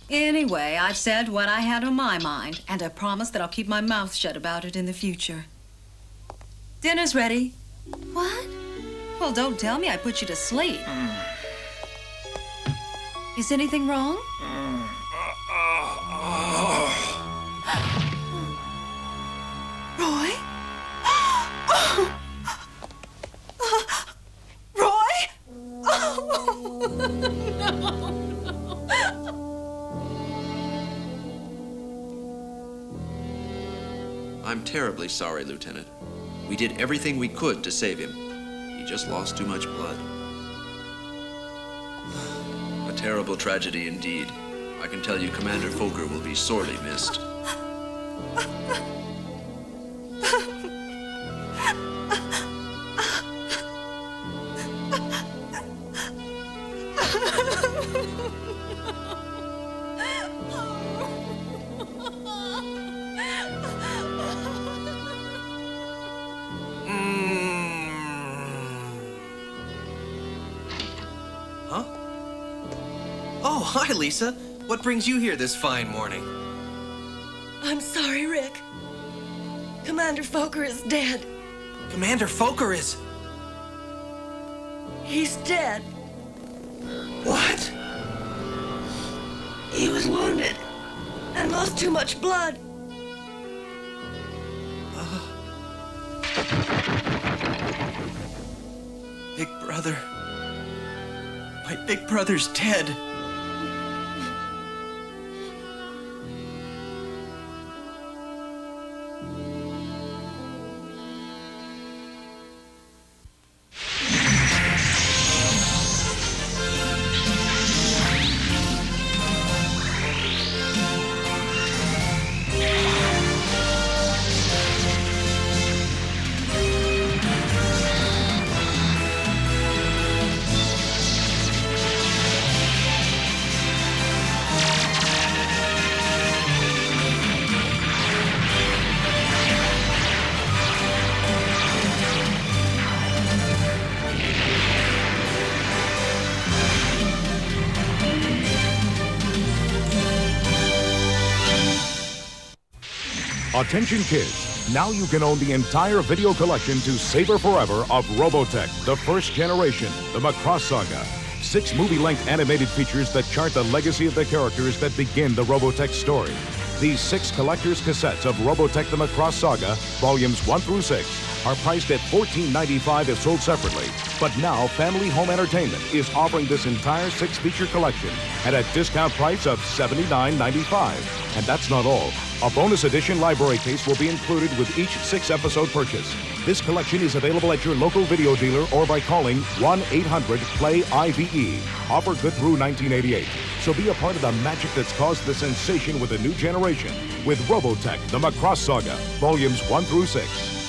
Anyway, I've said what I had on my mind, and I promise that I'll keep my mouth shut about it in the future. Dinner's ready. What? Well, don't tell me I put you to sleep. Is anything wrong? Roy? Roy? I'm terribly sorry, Lieutenant. We did everything we could to save him. He just lost too much blood. A terrible tragedy indeed. I can tell you Commander Fokker will be sorely missed. Huh? Oh, hi, Lisa. What brings you here this fine morning? I'm sorry, Rick. Commander Fokker is dead. Commander Fokker is... He's dead. What? He was wounded and lost too much blood. Big brother. My big brother's dead. Attention kids, now you can own the entire video collection to savor forever of Robotech, the first generation, the Macross Saga. 6 movie-length animated features that chart the legacy of the characters that begin the Robotech story. These 6 collector's cassettes of Robotech the Macross Saga, volumes 1 through 6, are priced at $14.95 if sold separately. But now, Family Home Entertainment is offering this entire 6-feature collection at a discount price of $79.95. And that's not all. A bonus edition library case will be included with each 6-episode purchase. This collection is available at your local video dealer or by calling 1-800-PLAY-IVE. Offer good through 1988. So be a part of the magic that's caused the sensation with a new generation with Robotech, the Macross Saga, volumes 1 through 6.